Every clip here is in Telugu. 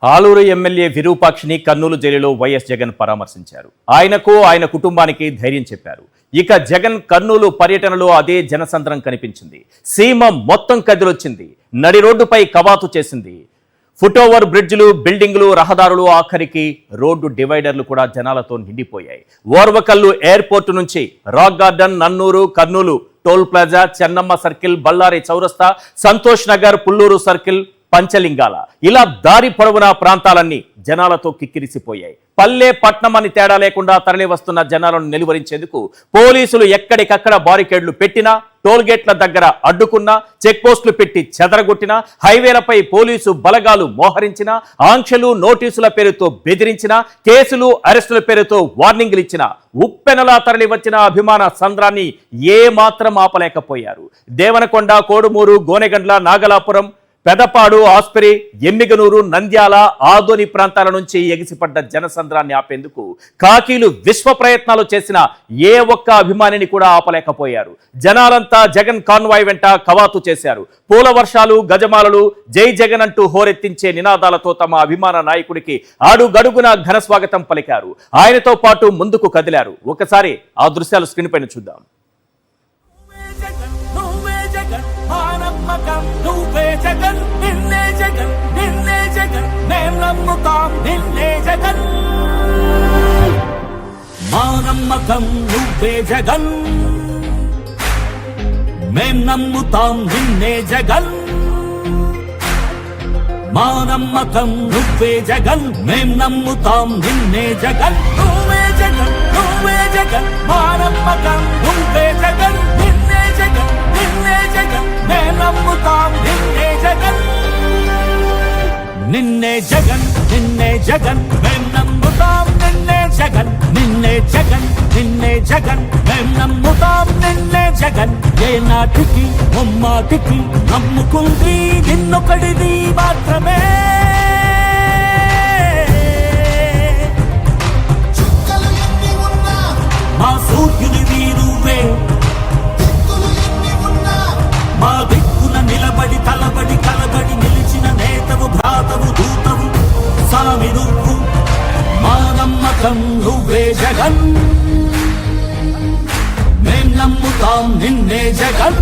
ఆలూరు ఎమ్మెల్యే విరూపాక్షిని కర్నూలు జైలులో వైఎస్ జగన్ పరామర్శించారు. ఆయనకు ఆయన కుటుంబానికి ధైర్యం చెప్పారు. ఇక జగన్ కర్నూలు పర్యటనలో అదే జనసంద్రం కనిపించింది. సీమ మొత్తం కదిలొచ్చింది. నడి రోడ్డుపై కవాతు చేసింది. ఫుట్ఓవర్ బ్రిడ్జ్లు, బిల్డింగ్లు, రహదారులు, ఆఖరికి రోడ్డు డివైడర్లు కూడా జనాలతో నిండిపోయాయి. ఓర్వకల్లు ఎయిర్పోర్టు నుంచి rock garden, Nannuru, Kurnool toll plaza, Chennamma circle, Ballari చౌరస్తా, సంతోష్ నగర్, పుల్లూరు సర్కిల్, పంచలింగాల ఇలా దారి పొడవునా ప్రాంతాలన్నీ జనాలతో కిక్కిరిసిపోయాయి. పల్లె పట్నం అని తేడా లేకుండా తరలి వస్తున్న జనాలను నిలువరించేందుకు పోలీసులు ఎక్కడికక్కడ బారికేడ్లు పెట్టినా, టోల్గేట్ల దగ్గర అడ్డుకున్నా, చెక్ పోస్టులు పెట్టి చెదరగొట్టినా, హైవేలపై పోలీసు బలగాలు మోహరించినా, ఆంక్షలు, నోటీసుల పేరుతో బెదిరించినా, కేసులు, అరెస్టుల పేరుతో వార్నింగ్లు ఇచ్చినా, ఉప్పెనలా తరలి వచ్చిన అభిమాన సంద్రాన్ని ఏ మాత్రం ఆపలేకపోయారు. దేవనకొండ, కోడుమూరు, గోనెగండ్ల, నాగలాపురం, పెదపాడు, ఆస్పరి, ఎమ్మిగనూరు, నంద్యాల, ఆదోని ప్రాంతాల నుంచి ఎగిసిపడ్డ జనసంద్రాన్ని ఆపేందుకు కాకీలు విశ్వ ప్రయత్నాలు చేసిన ఏ ఒక్క అభిమానిని కూడా ఆపలేకపోయారు. జనాలంతా జగన్ కాన్వాయ్ వెంట కవాతు చేశారు. పూల వర్షాలు, గజమాలలు, జై జగన్ అంటూ హోరెత్తించే నినాదాలతో తమ అభిమాన నాయకుడికి అడుగడుగున ఘన స్వాగతం పలికారు. ఆయనతో పాటు ముందుకు కదిలారు. ఒకసారి ఆ దృశ్యాలు స్క్రీన్ పైన చూద్దాం. నువ్వే జగన్, నిన్నే జగన్, నిన్నే జగన్, మేం నమ్ముతాం నిన్నే జగన్. మా నమ్మకం నువ్వే జగన్, మేం నమ్ముతాం నిన్నే జగన్. మా నమ్మకం నువ్వే జగన్, మేం నమ్ముతాం నిన్నే జగన్. నువ్వే జగన్, నువ్వే జగన్, మా నమ్మకం నువ్వే జగన్, నిన్నే జగన్, నిన్నే జగన్, మేం నమ్ముతాం నిన్నే జగన్. నిన్నే జగన్, నిన్నే జగన్, మేం నమ్ముతాం నిన్నే జగన్, నిన్నే జగన్, నిన్నే జగన్, మేం నమ్ముతాం నిన్నే జగన్. ఏ నాటికి ముమ్మాటికి నమ్ముకుంది నిన్నొకడిది మాత్రమే. మా సూర్యునివి నువ్వే, మా దిక్కున నిలబడి తలబడి కలబడి నిలిచిన నేతవు, భ్రాతవు, దూతవు సామి నువ్వు. మా నమ్మకం నువ్వే జగన్, మేం నమ్ముతాం నిన్నే జగన్.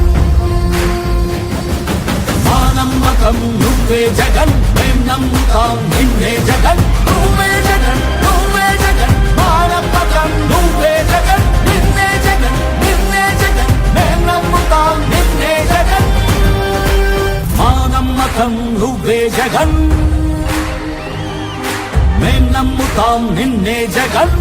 మా నమ్మకం నువ్వే జగన్, మేం నమ్ముతాం నిన్నే జగన్. నువ్వే జగన్, నువ్వే జగన్, మా నమ్మకం నువ్వే జగన్, నిన్నే జగన్, నిన్నే జగన్, మేం నమ్ముతాం నిన్నే జగన్. మా నమ్మకం నువ్వే జగన్, మేం నమ్ముతాం నిన్నే జగన్.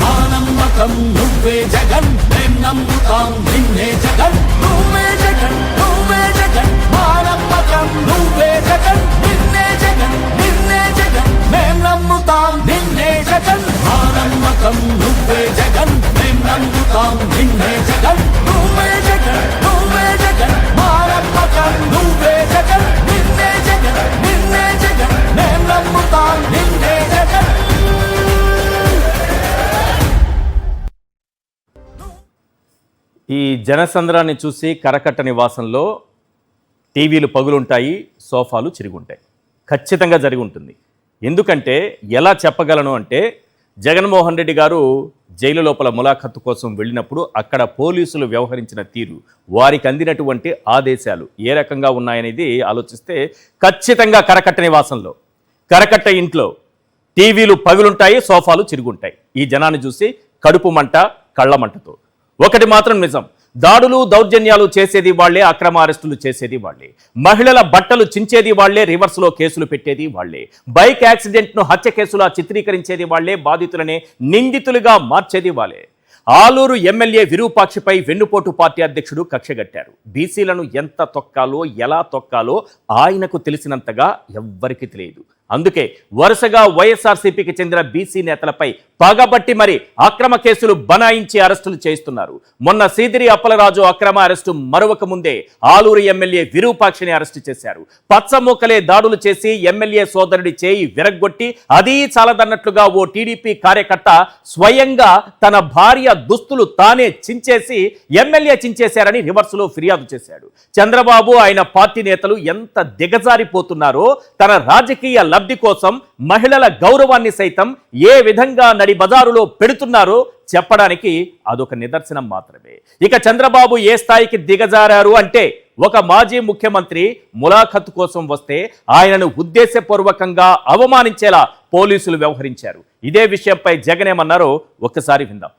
మా నమ్మకం నువ్వే జగన్, మేం నమ్ముతాం నిన్నే జగన్. నువ్వే జగన్, నువ్వే జగన్, మా నమ్మకం నువ్వే జగన్, నిన్నే జగన్, నిన్నే జగన్, మేం నమ్ముతాం నిన్నే జగన్. మా నమ్మకం నువ్వే జగన్, మేం నమ్ముతాం నిన్నే జగన్. నువ్వే జగన్, నువ్వే జగన్, మా నమ్మకం నువ్వే జగన్, నిన్నే జగన్, నిన్నే జగన్, మేం నమ్ముతాం నిన్నే జగన్. ఈ జనసంద్రాన్ని చూసి కరకట్ట నివాసంలో టీవీలు పగులుంటాయి, సోఫాలు చిరుగుంటాయి. ఖచ్చితంగా జరిగి ఉంటుంది. ఎందుకంటే ఎలా చెప్పగలను అంటే, జగన్మోహన్ రెడ్డి గారు జైలు లోపల ములాఖత్తు కోసం వెళ్ళినప్పుడు అక్కడ పోలీసులు వ్యవహరించిన తీరు, వారికి అందినటువంటి ఆదేశాలు ఏ రకంగా ఉన్నాయనేది ఆలోచిస్తే ఖచ్చితంగా కరకట్ట నివాసంలో, కరకట్ట ఇంట్లో టీవీలు పగులుంటాయి, సోఫాలు చిరుగుంటాయి. ఈ జనాన్ని చూసి కడుపు మంట, కళ్ళ మంటతో. ఒకటి మాత్రం నిజం, దాడులు, దౌర్జన్యాలు చేసేది వాళ్లే, అక్రమ అరెస్టులు చేసేది వాళ్లే, మహిళల బట్టలు చించేది వాళ్లే, రివర్స్లో కేసులు పెట్టేది వాళ్లే, బైక్ యాక్సిడెంట్ను హత్య కేసులా చిత్రీకరించేది వాళ్లే, బాధితులనే నిందితులుగా మార్చేది వాళ్లే. ఆలూరు ఎమ్మెల్యే విరూపాక్షిపై వెన్నుపోటు పార్టీ అధ్యక్షుడు కక్షగట్టారు. బీసీలను ఎంత తొక్కాలో, ఎలా తొక్కాలో ఆయనకు తెలిసినంతగా ఎవ్వరికీ తెలియదు. అందుకే వరుసగా వైఎస్ఆర్సీపీకి చెందిన బీసీ నేతలపై పగబట్టి మరి అక్రమ కేసులు బనాయించి అరెస్టులు చేస్తున్నారు. మొన్న సీదిరి అప్పలరాజు అక్రమ అరెస్టు మరొక ముందే ఆలూరు ఎమ్మెల్యే విరూపాక్షిని అరెస్టు చేశారు. పచ్చమొక్కలే దాడులు చేసి ఎమ్మెల్యే సోదరుడి చేయి విరగ్గొట్టి అదీ చాలదన్నట్లుగా ఓ టీడీపీ కార్యకర్త స్వయంగా తన భార్య దుస్తులు తానే చించేసి ఎమ్మెల్యే చించేశారని రివర్సులో ఫిర్యాదు చేశాడు. చంద్రబాబు ఆయన పార్టీ నేతలు ఎంత దిగజారిపోతున్నారో, తన రాజకీయ లబ్ధి కోసం మహిళల గౌరవాన్ని సైతం ఏ విధంగా నడి బజారులో పెడుతున్నారో చెప్పడానికి అదొక నిదర్శనం మాత్రమే. ఇక చంద్రబాబు ఏ స్థాయికి దిగజారారు అంటే, ఒక మాజీ ముఖ్యమంత్రి ములాఖత్ కోసం వస్తే ఆయనను ఉద్దేశపూర్వకంగా అవమానించేలా పోలీసులు వ్యవహరించారు. ఇదే విషయంపై జగన్ ఏమన్నారో ఒక్కసారి విందాం.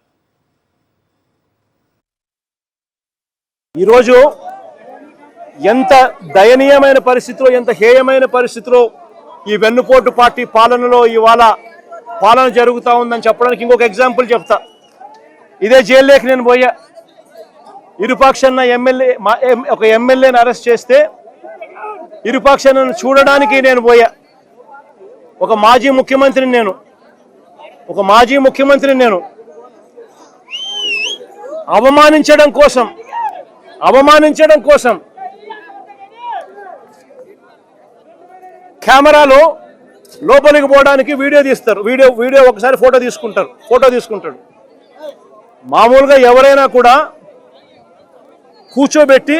ఈరోజు ఎంత దయనీయమైన పరిస్థితిలో, ఎంత హేయమైన పరిస్థితిలో ఈ వెన్నుపోటు పార్టీ పాలనలో ఇవాళ పాలన జరుగుతూ ఉందని చెప్పడానికి ఇంకొక ఎగ్జాంపుల్ చెప్తా. ఇదే జైల్లోకి నేను పోయా. ఇరుపాక్షన్న ఒక ఎమ్మెల్యేని అరెస్ట్ చేస్తే ఇరుపాక్షన్నను చూడడానికి నేను పోయా. ఒక మాజీ ముఖ్యమంత్రిని నేను అవమానించడం కోసం కెమెరాలో లోపలికి పోవడానికి వీడియో తీస్తారు. వీడియో ఒకసారి ఫోటో తీసుకుంటాడు. మామూలుగా ఎవరైనా కూడా కూర్చోబెట్టి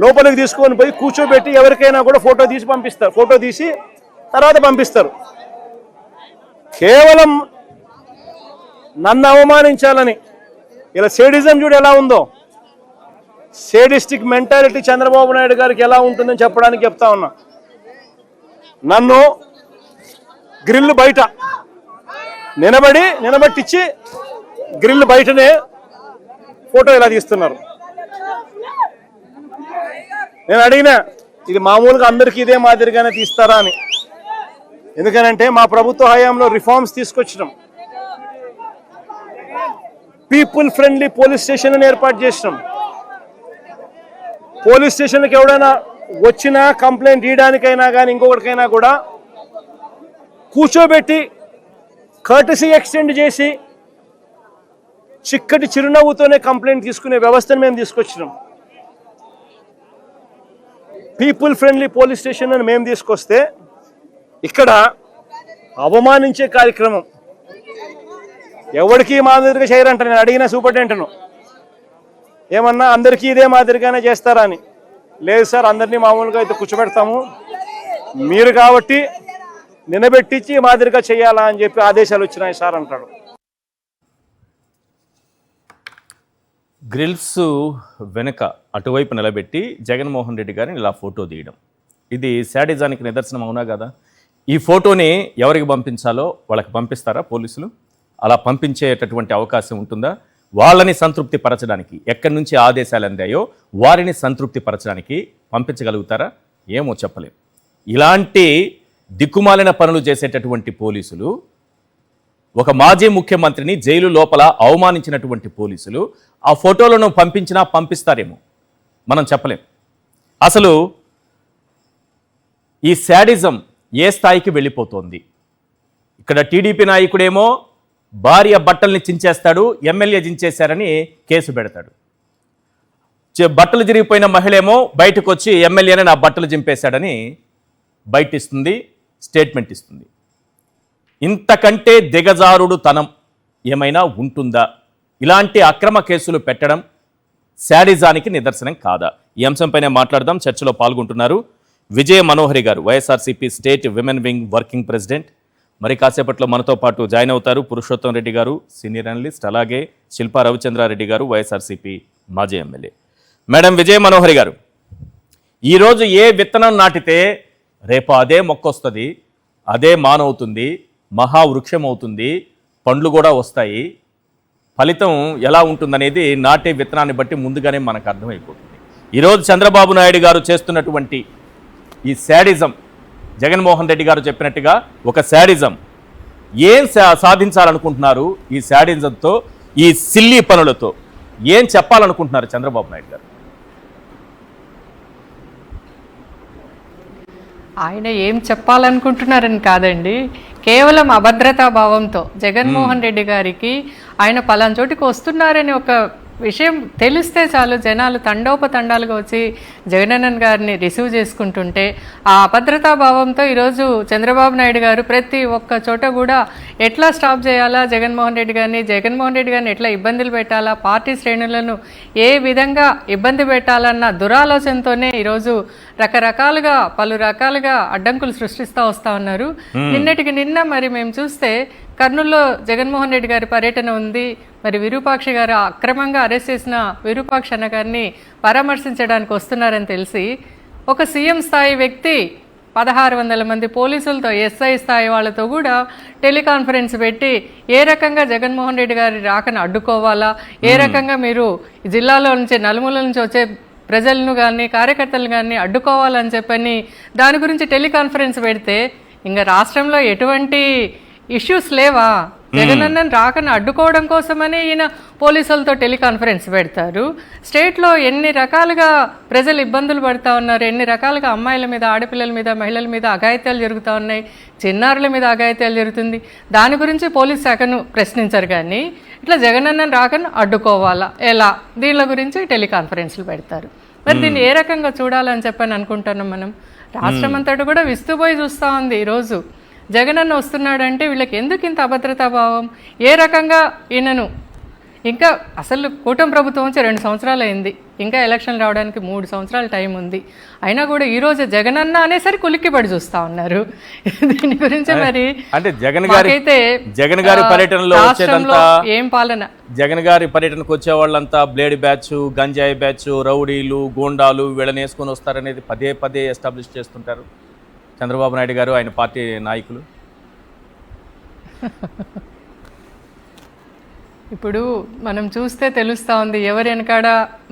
లోపలికి తీసుకొని పోయి కూర్చోబెట్టి ఎవరికైనా కూడా ఫోటో తీసి తర్వాత పంపిస్తారు. కేవలం నన్ను అవమానించాలని, ఇలా సేడిజం చూడు ఎలా ఉందో, సేడిస్టిక్ మెంటాలిటీ చంద్రబాబు నాయుడు గారికి ఎలా ఉంటుందని చెప్పడానికి చెప్తా ఉన్నా. నన్ను గ్రిల్ బయట నిలబెట్టించి గ్రిల్ బయటనే ఫోటో ఇలా తీస్తున్నారు. నేను అడిగినా, ఇది మామూలుగా అందరికీ ఇదే మాదిరిగానే తీస్తారా అని. ఎందుకనంటే మా ప్రభుత్వ హయాంలో రిఫార్మ్స్ తీసుకొచ్చినాం. పీపుల్ ఫ్రెండ్లీ పోలీస్ స్టేషన్లను ఏర్పాటు చేసినాం. పోలీస్ స్టేషన్కి ఎవడైనా వచ్చినా కంప్లైంట్ ఇవ్వడానికైనా కానీ ఇంకొకటికైనా కూడా కూర్చోబెట్టి కర్టసీ ఎక్స్టెండ్ చేసి చిక్కటి చిరునవ్వుతోనే కంప్లైంట్ తీసుకునే వ్యవస్థను మేము తీసుకొచ్చినాం. పీపుల్ ఫ్రెండ్లీ పోలీస్ స్టేషన్ అని మేము తీసుకొస్తే ఇక్కడ అవమానించే కార్యక్రమం ఎవరికి మాదిరిగా చేయరంట. నేను అడిగిన సూపరింటెండెంట్ను ఏమన్నా అందరికీ ఇదే మాదిరిగానే చేస్తారా అని. లేదు సార్, అందరినీ మామూలుగా అయితే కూర్చోబెడతాము, మీరు కాబట్టి నిలబెట్టించి మాదిరిగా చేయాలా అని చెప్పి ఆదేశాలు వచ్చినాయి సార్ అంటాడు. గ్రిల్స్ వెనుక అటువైపు నిలబెట్టి జగన్మోహన్ రెడ్డి గారిని ఇలా ఫోటో తీయడం, ఇది శాడిజానికి నిదర్శనం అవునా కదా? ఈ ఫోటోని ఎవరికి పంపించాలో వాళ్ళకి పంపిస్తారా పోలీసులు? అలా పంపించేటటువంటి అవకాశం ఉంటుందా? వాళ్ళని సంతృప్తి పరచడానికి ఎక్కడి నుంచి ఆదేశాలు అందాయో వారిని సంతృప్తి పరచడానికి పంపించగలుగుతారా? ఏమో చెప్పలేం. ఇలాంటి దిక్కుమాలిన పనులు చేసేటటువంటి పోలీసులు, ఒక మాజీ ముఖ్యమంత్రిని జైలు లోపల అవమానించినటువంటి పోలీసులు ఆ ఫోటోలను పంపిస్తారేమో, మనం చెప్పలేం. అసలు ఈ శాడిజం ఏ స్థాయికి వెళ్ళిపోతోంది? ఇక్కడ టీడీపీ నాయకుడేమో భార్య బట్టల్ని చించేస్తాడు, ఎమ్మెల్యే చించేశారని కేసు పెడతాడు. బట్టలు జరిగిపోయిన మహిళేమో బయటకు వచ్చి ఎమ్మెల్యేనే నా బట్టలు చింపేశాడని బయట ఇస్తుంది, స్టేట్మెంట్ ఇస్తుంది. ఇంతకంటే దిగజారుడు తనం ఏమైనా ఉంటుందా? ఇలాంటి అక్రమ కేసులు పెట్టడం శాడిజానికి నిదర్శనం కాదా? ఈ అంశంపైనే మాట్లాడదాం. చర్చలో పాల్గొంటున్నారు విజయ మనోహరి గారు, YSRCP state women wing working president. మరి కాసేపట్లో మనతో పాటు జాయిన్ అవుతారు పురుషోత్తం రెడ్డి గారు, సీనియర్ అనలిస్ట్. అలాగే శిల్పా రవిచంద్రారెడ్డి గారు, వైఎస్ఆర్సీపీ మాజీ ఎమ్మెల్యే. మేడం విజయ మనోహరి గారు, ఈరోజు ఏ విత్తనం నాటితే రేపు అదే మొక్క వస్తుంది, అదే మానవుతుంది, మహావృక్షం అవుతుంది, పండ్లు కూడా వస్తాయి. ఫలితం ఎలా ఉంటుందనేది నాటే విత్తనాన్ని బట్టి ముందుగానే మనకు అర్థమైపోతుంది. ఈరోజు చంద్రబాబు నాయుడు గారు చేస్తున్నటువంటి ఈ శాడిజం, జగన్మోహన్ రెడ్డి గారు చెప్పినట్టుగా ఒక శాడిజం, ఏం సాధించాలనుకుంటున్నారు? ఈ శాడిజంతో, ఈ సిల్లీ పనులతో ఏం చెప్పాలనుకుంటున్నారు చంద్రబాబు నాయుడు గారు? ఆయన ఏం చెప్పాలనుకుంటున్నారని కాదండి, కేవలం అభద్రతా భావంతో జగన్మోహన్ రెడ్డి గారికి ఆయన పలానా చోటికి వస్తున్నారని ఒక విషయం తెలిస్తే చాలు జనాలు తండోపతండాలుగా వచ్చి జగనన్నన్ గారిని రిసీవ్ చేసుకుంటుంటే, ఆ అభద్రతా భావంతో ఈరోజు చంద్రబాబు నాయుడు గారు ప్రతి ఒక్క చోట కూడా ఎట్లా స్టాప్ చేయాలా జగన్మోహన్ రెడ్డి గారిని ఎట్లా ఇబ్బందులు పెట్టాలా, పార్టీ శ్రేణులను ఏ విధంగా ఇబ్బంది పెట్టాలన్న దురాలోచనతోనే ఈరోజు పలు రకాలుగా అడ్డంకులు సృష్టిస్తూ వస్తూ ఉన్నారు. నిన్నటికి నిన్న మరి మేము చూస్తే కర్నూలులో జగన్మోహన్ రెడ్డి గారి పర్యటన ఉంది. మరి విరూపాక్షి గారు అక్రమంగా అరెస్ట్ చేసిన విరూపాక్ష అన్న గారిని పరామర్శించడానికి వస్తున్నారని తెలిసి ఒక సీఎం స్థాయి వ్యక్తి 1600 మంది పోలీసులతో, ఎస్ఐ స్థాయి వాళ్ళతో కూడా టెలికాన్ఫరెన్స్ పెట్టి ఏ రకంగా జగన్మోహన్ రెడ్డి గారి రాకను అడ్డుకోవాలా, ఏ రకంగా మీరు జిల్లాలో నుంచి నలుమూల నుంచి వచ్చే ప్రజలను కానీ కార్యకర్తలను కానీ అడ్డుకోవాలని చెప్పని దాని గురించి టెలికాన్ఫరెన్స్ పెడితే ఇంకా రాష్ట్రంలో ఎటువంటి ఇష్యూస్ లేవా? జగనన్నను రాకను అడ్డుకోవడం కోసమని ఈయన పోలీసులతో టెలికాన్ఫరెన్స్ పెడతారు. స్టేట్లో ఎన్ని రకాలుగా ప్రజలు ఇబ్బందులు పడుతూ ఉన్నారు, ఎన్ని రకాలుగా అమ్మాయిల మీద, ఆడపిల్లల మీద, మహిళల మీద అఘాయిత్యాలు జరుగుతూ ఉన్నాయి, చిన్నారుల మీద అఘాయిత్యాలు జరుగుతుంది. దాని గురించి పోలీస్ శాఖను ప్రశ్నించరు. కానీ ఇట్లా జగనన్నను రాకను అడ్డుకోవాలా ఎలా, దీనిల గురించి టెలికాన్ఫరెన్స్లు పెడతారు. మరి దీన్ని ఏ రకంగా చూడాలని చెప్పని అనుకుంటున్నాం మనం? రాష్ట్రం అంతటా కూడా విస్తుపోయి చూస్తూ ఉంది. ఈరోజు జగనన్న వస్తున్నాడంటే వీళ్ళకి ఎందుకు ఇంత అభద్రతా భావం? ఏ రకంగా ఈయనను ఇంకా అసలు కూటమి ప్రభుత్వం వచ్చి 2 సంవత్సరాలు అయింది, ఇంకా ఎలక్షన్ రావడానికి 3 సంవత్సరాల టైం ఉంది. అయినా కూడా ఈరోజు జగనన్న అనేసరికి ఉలిక్కిపడి చూస్తూ ఉన్నారు. దీని గురించి మరి అంటే జగన్ గారి పర్యటనలో వచ్చేదంతా ఏం పాలన? జగన్ గారి పర్యటనకు వచ్చే వాళ్ళంతా బ్లేడ్ బ్యాచ్, గంజాయి బ్యాచ్, రౌడీలు, గూండాలు వీళ్ళని వేసుకొని వస్తారనేది పదే పదే ఎస్టాబ్లిష్ చేస్తుంటారు చంద్రబాబు నాయుడు గారు, ఆయన పార్టీ నాయకులు. ఇప్పుడు మనం చూస్తే తెలుస్తూ ఉంది ఎవరి వెనకాడ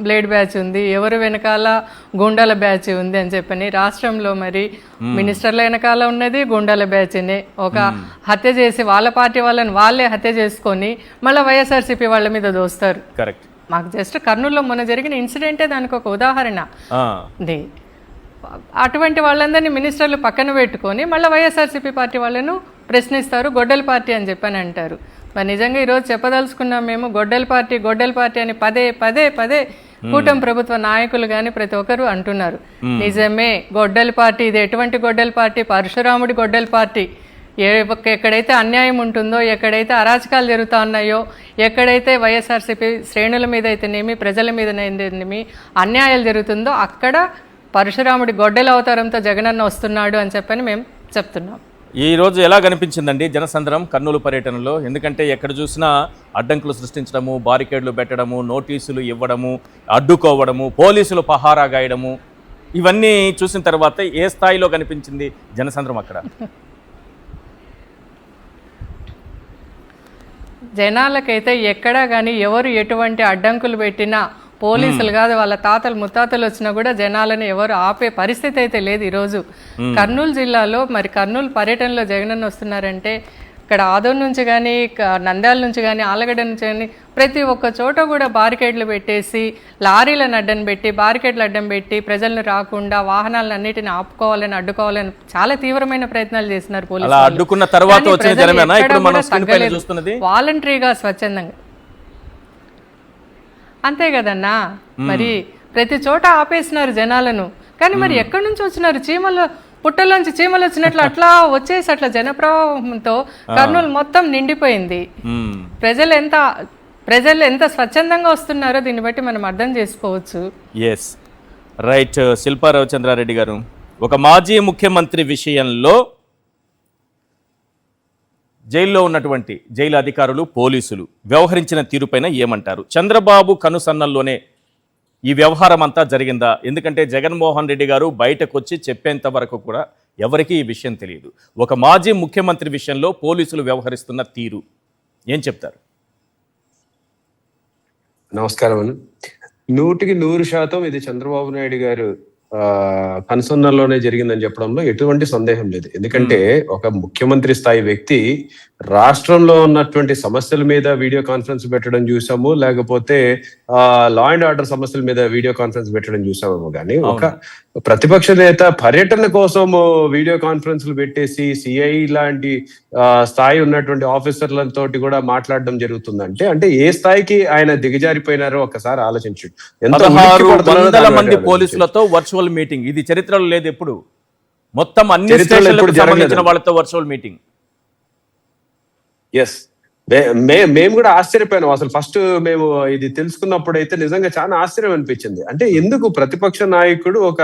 బ్లేడ్ బ్యాచ్ ఉంది, ఎవరు వెనకాల గుండాల బ్యాచ్ ఉంది అని చెప్పని. రాష్ట్రంలో మరి మినిస్టర్ల వెనకాల ఉన్నది గుండాల బ్యాచ్నే. ఒక హత్య చేసి వాళ్ళ పార్టీ వాళ్ళని వాళ్ళే హత్య చేసుకొని మళ్ళీ వైఎస్ఆర్సీపీ వాళ్ళ మీద దోస్తారు. కరెక్ట్. మాకు జస్ట్ కర్నూలులో మొన్న జరిగిన ఇన్సిడెంటే దానికి ఒక ఉదాహరణ. అటువంటి వాళ్ళందరినీ మినిస్టర్లు పక్కన పెట్టుకొని మళ్ళీ వైఎస్ఆర్సీపీ పార్టీ వాళ్ళను ప్రశ్నిస్తారు, గొడ్డల పార్టీ అని చెప్పని అంటారు. మరి నిజంగా ఈరోజు చెప్పదలుచుకున్నాం మేము, గొడ్డల పార్టీ అని పదే కూటమి ప్రభుత్వ నాయకులు కానీ ప్రతి ఒక్కరు అంటున్నారు. నిజమే, గొడ్డల పార్టీ ఇది. ఎటువంటి గొడ్డల పార్టీ? పరశురాముడి గొడ్డల పార్టీ. ఎక్కడైతే అన్యాయం ఉంటుందో, ఎక్కడైతే అరాచకాలు జరుగుతూ ఉన్నాయో, ఎక్కడైతే వైఎస్ఆర్సీపీ శ్రేణుల మీద అయితేనేమి, ప్రజల మీద అయితేనేమి అన్యాయాలు జరుగుతుందో అక్కడ పరశురాముడి గొడ్డల అవతారంతో జగనన్న వస్తున్నాడు అని చెప్పని మేము చెప్తున్నాం. ఈ రోజు ఎలా కనిపించిందండి జనసంద్రం కర్నూలు పర్యటనలో? ఎందుకంటే ఎక్కడ చూసినా అడ్డంకులు సృష్టించడము, బారికేడ్లు పెట్టడము, నోటీసులు ఇవ్వడము, అడ్డుకోవడము, పోలీసులు పహారా గాయడము, ఇవన్నీ చూసిన తర్వాత ఏ స్థాయిలో కనిపించింది జనసంద్రం అక్కడ? జనాలకైతే ఎక్కడా కానీ ఎవరు ఎటువంటి అడ్డంకులు పెట్టినా, పోలీసులు కాదు వాళ్ళ తాతలు ముత్తాతలు వచ్చినా కూడా జనాలను ఎవరు ఆపే పరిస్థితి అయితే లేదు. ఈరోజు కర్నూలు జిల్లాలో మరి కర్నూలు పర్యటనలో జగనన్న వస్తున్నారంటే ఇక్కడ ఆదోన్ నుంచి కానీ, నంద్యాల నుంచి కానీ, ఆలగడ్డ నుంచి కానీ ప్రతి ఒక్క చోట కూడా బారికేడ్లు పెట్టేసి, లారీలను బారికేడ్లు అడ్డం పెట్టి ప్రజలను రాకుండా వాహనాలను అన్నిటిని ఆపుకోవాలని, అడ్డుకోవాలని చాలా తీవ్రమైన ప్రయత్నాలు చేస్తున్నారు పోలీసులు. వాలంటరీగా, స్వచ్ఛందంగా. అంతే కదన్నా, మరి ప్రతి చోట ఆపేసినారు జనాలను. కానీ మరి ఎక్కడి నుంచి వచ్చినారు? పుట్టలోంచి చీమలు వచ్చినట్లు అట్లా వచ్చేసి అట్లా జనప్రవాహంతో కర్నూలు మొత్తం నిండిపోయింది. ప్రజలు ఎంత స్వచ్ఛందంగా వస్తున్నారో దీన్ని బట్టి మనం అర్థం చేసుకోవచ్చు. Yes right. శిల్పా రవిచంద్రారెడ్డి గారు, ఒక మాజీ ముఖ్యమంత్రి విషయంలో జైల్లో ఉన్నటువంటి జైలు అధికారులు, పోలీసులు వ్యవహరించిన తీరుపైన ఏమంటారు? చంద్రబాబు కనుసన్నల్లోనే ఈ వ్యవహారం అంతా జరిగిందా? ఎందుకంటే జగన్మోహన్ రెడ్డి గారు బయటకు వచ్చి చెప్పేంత వరకు కూడా ఎవరికీ ఈ విషయం తెలియదు. ఒక మాజీ ముఖ్యమంత్రి విషయంలో పోలీసులు వ్యవహరిస్తున్న తీరు ఏం చెప్తారు? నమస్కారం. 100% ఇది చంద్రబాబు నాయుడు గారు కన్సర్న్లోనే జరిగిందని చెప్పడంలో ఎటువంటి సందేహం లేదు. ఎందుకంటే ఒక ముఖ్యమంత్రి స్థాయి వ్యక్తి రాష్ట్రంలో ఉన్నటువంటి సమస్యల మీద వీడియో కాన్ఫరెన్స్ పెట్టడం చూసాము, లేకపోతే లా అండ్ ఆర్డర్ సమస్యల మీద వీడియో కాన్ఫరెన్స్ పెట్టడం చూసామేమో కానీ ఒక ప్రతిపక్ష నేత పర్యటన కోసం వీడియో కాన్ఫరెన్స్లు పెట్టేసి సిఐ లాంటి స్థాయి ఉన్నటువంటి ఆఫీసర్లతో కూడా మాట్లాడడం జరుగుతుందంటే అంటే ఏ స్థాయికి ఆయన దిగజారిపోయినారో ఒకసారి ఆలోచించు. 1600 మంది పోలీసులతో వర్చువల్ మీటింగ్, ఇది చరిత్రలో లేదు ఎప్పుడు. మొత్తం అన్ని స్టేషన్లకు సంబంధించిన వాళ్ళతో వర్చువల్ మీటింగ్. ఎస్, మేము కూడా ఆశ్చర్యపోయాను. అసలు ఫస్ట్ మేము ఇది తెలుసుకున్నప్పుడు అయితే నిజంగా చాలా ఆశ్చర్యం అనిపించింది. అంటే ఎందుకు ప్రతిపక్ష నాయకుడు ఒక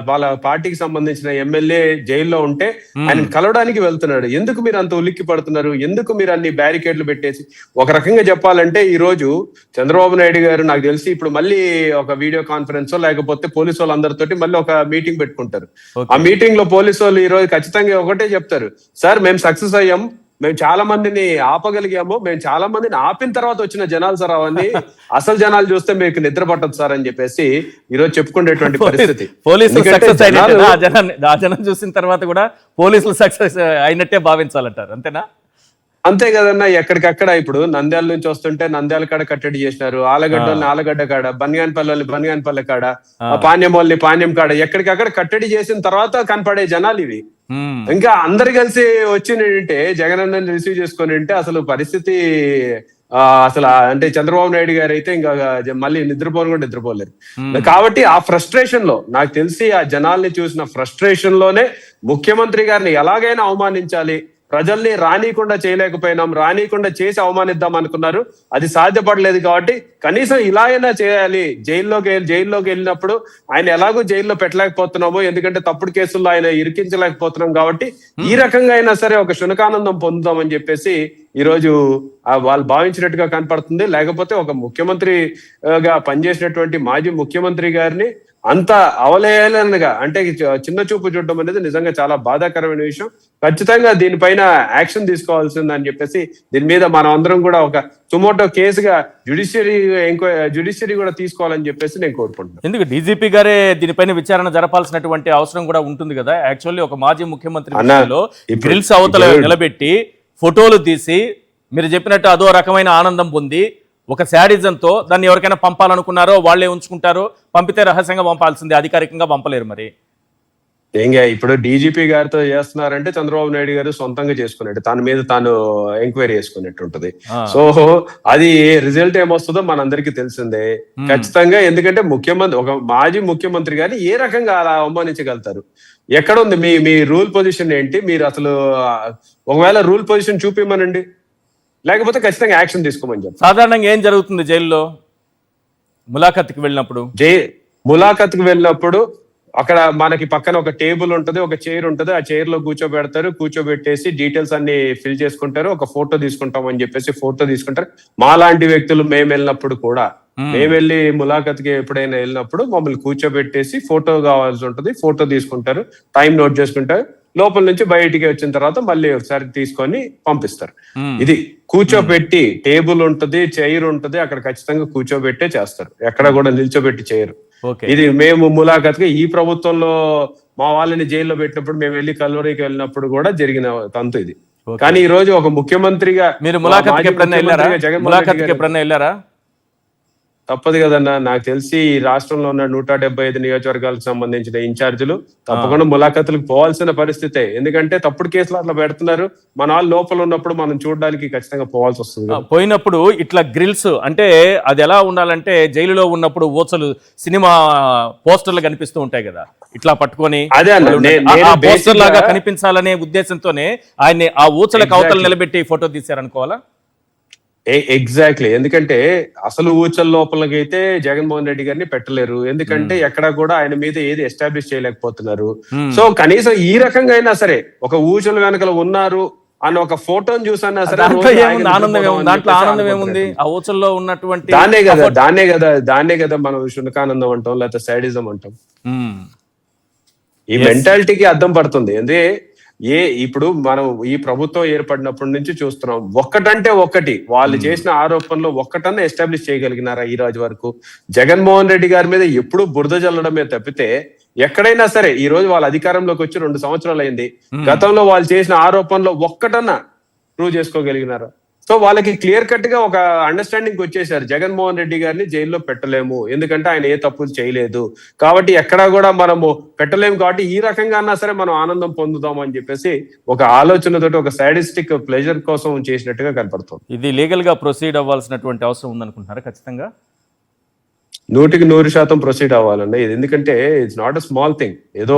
వాళ్ళ పార్టీకి సంబంధించిన ఎమ్మెల్యే జైల్లో ఉంటే ఆయన కలవడానికి వెళ్తున్నాడు, ఎందుకు మీరు అంత ఉలిక్కి పడుతున్నారు, ఎందుకు మీరు అన్ని బ్యారికేడ్లు పెట్టేసి? ఒక రకంగా చెప్పాలంటే ఈ రోజు చంద్రబాబు నాయుడు గారు నాకు తెలిసి ఇప్పుడు మళ్ళీ ఒక వీడియో కాన్ఫరెన్స్ లేకపోతే పోలీసు వాళ్ళందరితోటి మళ్ళీ ఒక మీటింగ్ పెట్టుకుంటారు. ఆ మీటింగ్ లో పోలీసు వాళ్ళు ఈ రోజు ఖచ్చితంగా ఒకటే చెప్తారు, సార్ మేము సక్సెస్ అయ్యాం, మేము చాలా మందిని ఆపగలిగాము, మేము చాలా మందిని ఆపిన తర్వాత వచ్చిన జనాలు సార్ అవన్నీ, అసలు జనాలు చూస్తే మీకు నిద్ర పట్టదు సార్ అని చెప్పేసి ఈ రోజు చెప్పుకునేటువంటి పరిస్థితి. పోలీసులు సక్సెస్ ఆ జనం చూసిన తర్వాత కూడా పోలీసులు సక్సెస్ అయినట్టే భావించాలంటారు, అంతేనా? అంతే కదన్నా. ఎక్కడికక్కడ ఇప్పుడు నంద్యాల నుంచి వస్తుంటే నంద్యాల కాడ కట్టడి చేసినారు, ఆలగడ్డల్ని ఆలగడ్డ కాడ, బనియాన్పల్లి బనియాన్పల్లి కాడ, పాణ్యం వాళ్ళని పాణ్యం కాడ, ఎక్కడికక్కడ కట్టడి చేసిన తర్వాత కనపడే జనాలు ఇవి. ఇంకా అందరు కలిసి వచ్చిందంటే జగన్ అన్నని రిసీవ్ చేసుకొని ఉంటే అసలు పరిస్థితి అసలు అంటే చంద్రబాబు నాయుడు గారు అయితే ఇంకా మళ్ళీ నిద్రపోను కూడా నిద్రపోలేరు. కాబట్టి ఆ ఫ్రస్ట్రేషన్ లో నాకు తెలిసి ఆ జనాల్ని చూసిన ఫ్రస్ట్రేషన్ లోనే ముఖ్యమంత్రి గారిని ఎలాగైనా అవమానించాలి, ప్రజల్ని రానీయకుండా చేయలేకపోయినాం, రానీయకుండా చేసి అవమానిద్దాం అనుకున్నారు. అది సాధ్యపడలేదు కాబట్టి కనీసం ఇలా అయినా చేయాలి. జైల్లోకి వెళ్ళినప్పుడు ఆయన ఎలాగో జైల్లో పెట్టలేకపోతున్నాము, ఎందుకంటే తప్పుడు కేసుల్లో ఆయన ఇరికించలేకపోతున్నాం కాబట్టి ఈ రకంగా అయినా సరే ఒక శునకానందం పొందుదామని చెప్పేసి ఈ రోజు వాళ్ళు భావించినట్టుగా కనపడుతుంది. లేకపోతే ఒక ముఖ్యమంత్రిగా పనిచేసినటువంటి మాజీ ముఖ్యమంత్రి గారిని అంత అవలేలనగా అంటే చిన్న చూపు చూడడం అనేది నిజంగా చాలా బాధాకరమైన విషయం. ఖచ్చితంగా దీనిపైన యాక్షన్ తీసుకోవాల్సిందని చెప్పేసి దీని మీద మనం అందరం కూడా ఒక సుమోటో కేసుగా జ్యుడిషియరీ కూడా తీసుకోవాలని చెప్పేసి నేను కోరుకుంటున్నాను. ఎందుకు డీజీపీ గారే దీనిపైన విచారణ జరపాల్సినటువంటి అవసరం కూడా ఉంటుంది కదా. యాక్చువల్లీ ఒక మాజీ ముఖ్యమంత్రి గ్రిల్స్ అవతల నిలబెట్టి ఫోటోలు తీసి మీరు చెప్పినట్టు అదో రకమైన ఆనందం పొంది ఒక శాడిజంతో దాన్ని ఎవరికైనా పంపాలనుకున్నారో వాళ్ళే ఉంచుకుంటారో, పంపితే రహస్యంగా పంపాల్సిందే, అధికారికంగా పంపలేరు. మరి ఏంగా ఇప్పుడు డీజీపీ గారితో చేస్తున్నారంటే చంద్రబాబు నాయుడు గారు సొంతంగా చేసుకున్నట్టు, తన మీద తాను ఎంక్వైరీ చేసుకున్నట్టు ఉంటది. సో అది రిజల్ట్ ఏమొస్తుందో మనందరికీ తెలిసిందే ఖచ్చితంగా. ఎందుకంటే ఒక మాజీ ముఖ్యమంత్రి గారిని ఏ రకంగా అలా అవమానించగలుగుతారు? ఎక్కడ ఉంది మీ రూల్ పొజిషన్ ఏంటి? మీరు అసలు ఒకవేళ రూల్ పొజిషన్ చూపిమనండి, లేకపోతే ఖచ్చితంగా యాక్షన్ తీసుకోమని చెప్పి. సాధారణంగా ఏం జరుగుతుంది జైల్లో ములాఖత్కి వెళ్ళినప్పుడు? అక్కడ మనకి పక్కన ఒక టేబుల్ ఉంటది, ఒక చైర్ ఉంటది, ఆ చైర్ లో కూర్చోబెట్టేసి డీటెయిల్స్ అన్ని ఫిల్ చేసుకుంటారు, ఒక ఫోటో తీసుకుంటాం అని చెప్పేసి ఫోటో తీసుకుంటారు. మా లాంటి వ్యక్తులు మేము వెళ్ళినప్పుడు కూడా, మేము వెళ్ళి ములాఖత్కి ఎప్పుడైనా వెళ్ళినప్పుడు మమ్మల్ని కూర్చోబెట్టేసి ఫోటో కావాల్సి ఉంటది, ఫోటో తీసుకుంటారు, టైం నోట్ చేసుకుంటారు, లోపల నుంచి బయటికి వచ్చిన తర్వాత మళ్ళీ ఒకసారి తీసుకొని పంపిస్తారు. ఇది కూర్చోబెట్టి టేబుల్ ఉంటది, చైర్ ఉంటది, అక్కడ ఖచ్చితంగా కూర్చోబెట్టే చేస్తారు, ఎక్కడ కూడా నిల్చోబెట్టి చేయరు. ఇది మేము ములాఖత్గా ఈ ప్రభుత్వంలో మా వాళ్ళని జైల్లో పెట్టినప్పుడు మేము వెళ్ళి కల్లూరికి వెళ్ళినప్పుడు కూడా జరిగిన తంతు ఇది. కానీ ఈ రోజు ఒక ముఖ్యమంత్రిగా మీరు ములాఖత్కి ఎప్పుడన్నా వెళ్ళారా? తప్పదు కదన్నా. నాకు తెలిసి ఈ రాష్ట్రంలో ఉన్న 175 నియోజకవర్గాలకు సంబంధించిన ఇన్ఛార్జీలు తప్పకుండా ములాఖతులకు పోవాల్సిన పరిస్థితే. ఎందుకంటే తప్పుడు కేసులు అట్లా పెడుతున్నారు, మన వాళ్ళు లోపల ఉన్నప్పుడు మనం చూడడానికి ఖచ్చితంగా పోవాల్సి వస్తుంది. పోయినప్పుడు ఇట్లా గ్రిల్స్ అంటే అది ఎలా ఉండాలంటే జైలులో ఉన్నప్పుడు ఊచలు సినిమా పోస్టర్లు కనిపిస్తూ ఉంటాయి కదా, ఇట్లా పట్టుకొని పోస్టర్ లాగా కనిపించాలనే ఉద్దేశంతోనే ఆయన్ని ఆ ఊచలకు అవతల నిలబెట్టి ఫోటో తీశారనుకోవాలా? ఎగ్జాక్ట్లీ. ఎందుకంటే అసలు ఊచల లోపలకైతే జగన్మోహన్ రెడ్డి గారిని పెట్టలేరు, ఎందుకంటే ఎక్కడ కూడా ఆయన మీద ఏది ఎస్టాబ్లిష్ చేయలేకపోతున్నారు. సో కనీసం ఈ రకంగా అయినా సరే ఒక ఊచల వెనకలు ఉన్నారు అన్న ఒక ఫోటోని చూసన్నా సరే ఆనందం ఏముంది? ఆ ఊచల్లో ఉన్నటువంటి దాన్నే కదా మనం శునకానందం అంటాం, లేకపోతే సైడిజం అంటాం. ఈ మెంటాలిటీకి అర్థం పడుతుంది. అంటే ఇప్పుడు మనం ఈ ప్రభుత్వం ఏర్పడినప్పటి నుంచి చూస్తున్నాం, ఒక్కటంటే ఒక్కటి వాళ్ళు చేసిన ఆరోపణలు ఒక్కటన్నా ఎస్టాబ్లిష్ చేయగలిగినారా ఈ రోజు వరకు? జగన్మోహన్ రెడ్డి గారి మీద ఎప్పుడూ బురద జల్లడమే తప్పితే ఎక్కడైనా సరే, ఈ రోజు వాళ్ళ అధికారంలోకి వచ్చి 2 సంవత్సరాలు అయింది, గతంలో వాళ్ళు చేసిన ఆరోపణలు ఒక్కటన్నా ప్రూవ్ చేసుకోగలిగినారా? సో వాళ్ళకి క్లియర్ కట్ గా ఒక అండర్స్టాండింగ్ వచ్చేసారు, జగన్మోహన్ రెడ్డి గారిని జైల్లో పెట్టలేము, ఎందుకంటే ఆయన ఏ తప్పులు చేయలేదు కాబట్టి ఎక్కడా కూడా మనము పెట్టలేము, కాబట్టి ఈ రకంగా అన్నా సరే మనం ఆనందం పొందుతాం అని చెప్పేసి ఒక ఆలోచనతోటి, ఒక సాడిస్టిక్ ప్లెజర్ కోసం చేసినట్టుగా కనపడుతుంది. ఇది లీగల్ గా ప్రొసీడ్ అవ్వాల్సినటువంటి అవసరం ఉందనుకుంటున్నారా ఖచ్చితంగా? 100% ప్రొసీడ్ అవ్వాలండి ఇది, ఎందుకంటే it's not a small thing. ఏదో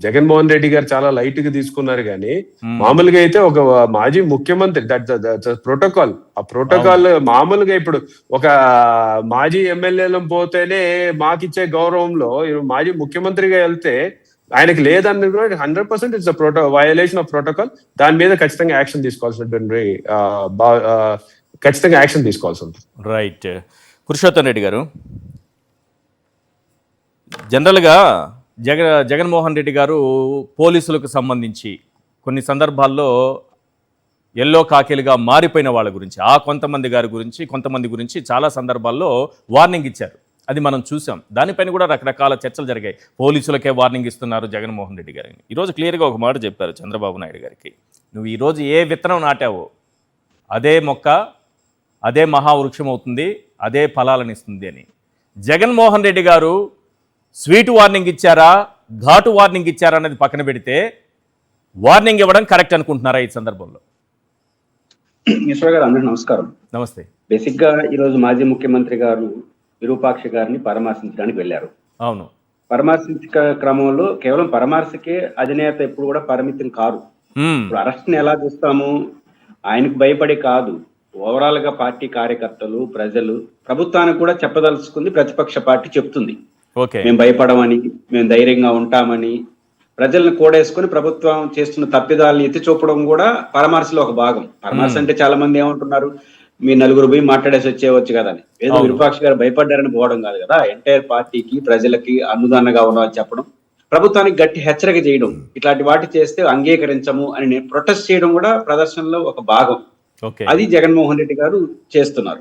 జగన్మోహన్ రెడ్డి గారు చాలా లైట్ గా తీసుకున్నారు కానీ మామూలుగా అయితే ఒక మాజీ ముఖ్యమంత్రి, దట్ ప్రోటోకాల్, ఆ ప్రోటోకాల్ మామూలుగా ఇప్పుడు ఒక మాజీ ఎమ్మెల్యేలు పోతేనే మాకిచ్చే గౌరవంలో మాజీ ముఖ్యమంత్రిగా వెళ్తే ఆయనకి లేదని 100% ఇట్స్ వయలేషన్ ఆఫ్ ప్రోటోకాల్. దాని మీద ఖచ్చితంగా యాక్షన్ తీసుకోవాల్సినటువంటి ఖచ్చితంగా యాక్షన్ తీసుకోవాల్సి ఉంటుంది. రైట్. పురుషోత్తం రెడ్డి గారు, జనరల్గా జగన్మోహన్ రెడ్డి గారు పోలీసులకు సంబంధించి కొన్ని సందర్భాల్లో ఎల్లో కాకీలుగా మారిపోయిన వాళ్ళ గురించి, కొంతమంది గురించి చాలా సందర్భాల్లో వార్నింగ్ ఇచ్చారు. అది మనం చూసాం. దానిపైన కూడా రకరకాల చర్చలు జరిగాయి. పోలీసులకే వార్నింగ్ ఇస్తున్నారు జగన్మోహన్ రెడ్డి గారిని. ఈరోజు క్లియర్గా ఒక మాట చెప్పారు చంద్రబాబు నాయుడు గారికి, నువ్వు ఈరోజు ఏ విత్తనం నాటావో అదే మొక్క అదే మహావృక్షం అవుతుంది, అదే ఫలాలను ఇస్తుంది అని. జగన్మోహన్ రెడ్డి గారు స్వీట్ వార్నింగ్ ఇచ్చారా, ఘాటు వార్నింగ్ ఇచ్చారా అనేది పక్కన పెడితే వార్నింగ్ ఇవ్వడం కరెక్ట్ అనుకుంటున్నారా ఈ సందర్భంలో? ఈశ్వర్ గారు, అందరికీ నమస్కారం. నమస్తే. బేసిక్ గా ఈరోజు మాజీ ముఖ్యమంత్రి గారు విరూపాక్ష గారిని పరామర్శించడానికి వెళ్ళారు. అవును. పరామర్శించ క్రమంలో కేవలం పరామర్శకే అధినేత ఎప్పుడు కూడా పరిమితం కాదు. ఇప్పుడు అరెస్ట్ ని ఎలా చూస్తాము, ఆయనకు భయపడి కాదు, ఓవరాల్ గా పార్టీ కార్యకర్తలు, ప్రజలు, ప్రభుత్వానికి కూడా చెప్పదలుచుకుంది ప్రతిపక్ష పార్టీ చెప్తుంది. మేము భయపడమని, మేము ధైర్యంగా ఉంటామని ప్రజల్ని కూడేసుకుని ప్రభుత్వం చేస్తున్న తప్పిదాలను ఎత్తి చూపడం కూడా పరామర్శలో ఒక భాగం. పరామర్శ అంటే చాలా మంది ఏమంటున్నారు, మీ నలుగురు పోయి మాట్లాడేసి వచ్చేవచ్చు కదా అని. ఏదో విరూపాక్ష గారు భయపడ్డారని పోవడం కాదు కదా, ఎంటైర్ పార్టీకి ప్రజలకి అనుదానంగా ఉన్నామని చెప్పడం, ప్రభుత్వానికి గట్టి హెచ్చరిక చేయడం, ఇట్లాంటి వాటి చేస్తే అంగీకరించము అని ప్రొటెస్ట్ చేయడం కూడా ప్రదర్శనలో ఒక భాగం. అది జగన్మోహన్ రెడ్డి గారు చేస్తున్నారు.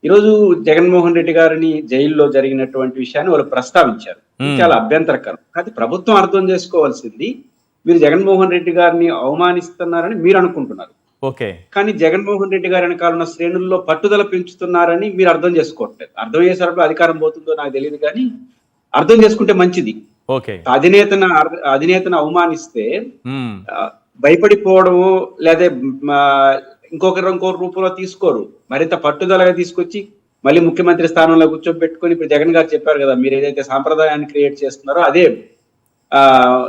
ఈరోజు జగన్మోహన్ రెడ్డి గారిని జైల్లో జరిగినటువంటి విషయాన్ని వాళ్ళు ప్రస్తావించారు. చాలా అభ్యంతరకరం. కానీ ప్రభుత్వం అర్థం చేసుకోవాల్సింది, మీరు జగన్మోహన్ రెడ్డి గారిని అవమానిస్తున్నారని మీరు అనుకుంటున్నారు, కానీ జగన్మోహన్ రెడ్డి గారి వెనకాల ఉన్న శ్రేణుల్లో పట్టుదల పెంచుతున్నారని మీరు అర్థం చేసుకోవట్లేదు. అర్థం చేసేటప్పుడు అధికారం పోతుందో నాకు తెలియదు, కానీ అర్థం చేసుకుంటే మంచిది. అధినేతను అవమానిస్తే భయపడిపోవడము లేదా ఇంకో రూపంలో తీసుకోరు, మరింత పట్టుదలగా తీసుకొచ్చి మళ్ళీ ముఖ్యమంత్రి స్థానంలో కూర్చోబెట్టుకొని, ఇప్పుడు జగన్ గారు చెప్పారు కదా, మీరు ఏదైతే సాంప్రదాయాన్ని క్రియేట్ చేస్తున్నారో అదే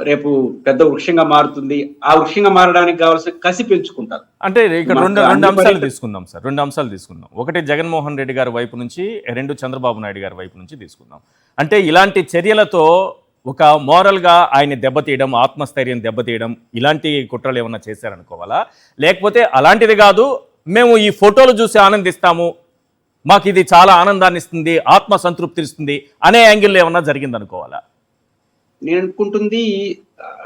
రేపు పెద్ద వృక్షంగా మారుతుంది, ఆ వృక్షంగా మారడానికి కావాల్సిన కసి పెంచుకుంటారు. అంటే ఇక్కడ రెండు అంశాలు తీసుకుందాం సార్, 2 అంశాలు తీసుకుందాం. ఒకటి జగన్మోహన్ రెడ్డి గారి వైపు నుంచి, 2 చంద్రబాబు నాయుడు గారి వైపు నుంచి తీసుకుందాం. అంటే ఇలాంటి చర్యలతో ఒక మోరల్గా ఆయన దెబ్బతీయడం, ఆత్మస్థైర్యం దెబ్బతీయడం, ఇలాంటి కుట్రలు ఏమన్నా చేశారనుకోవాలా? లేకపోతే అలాంటిది కాదు, మేము ఈ ఫోటోలు చూసి ఆనందిస్తాము, మాకు ఇది చాలా ఆనందాన్ని ఇస్తుంది, ఆత్మ సంతృప్తి ఇస్తుంది అనే యాంగిల్లో ఏమన్నా జరిగింది అనుకోవాలా? నేను అనుకుంటుంది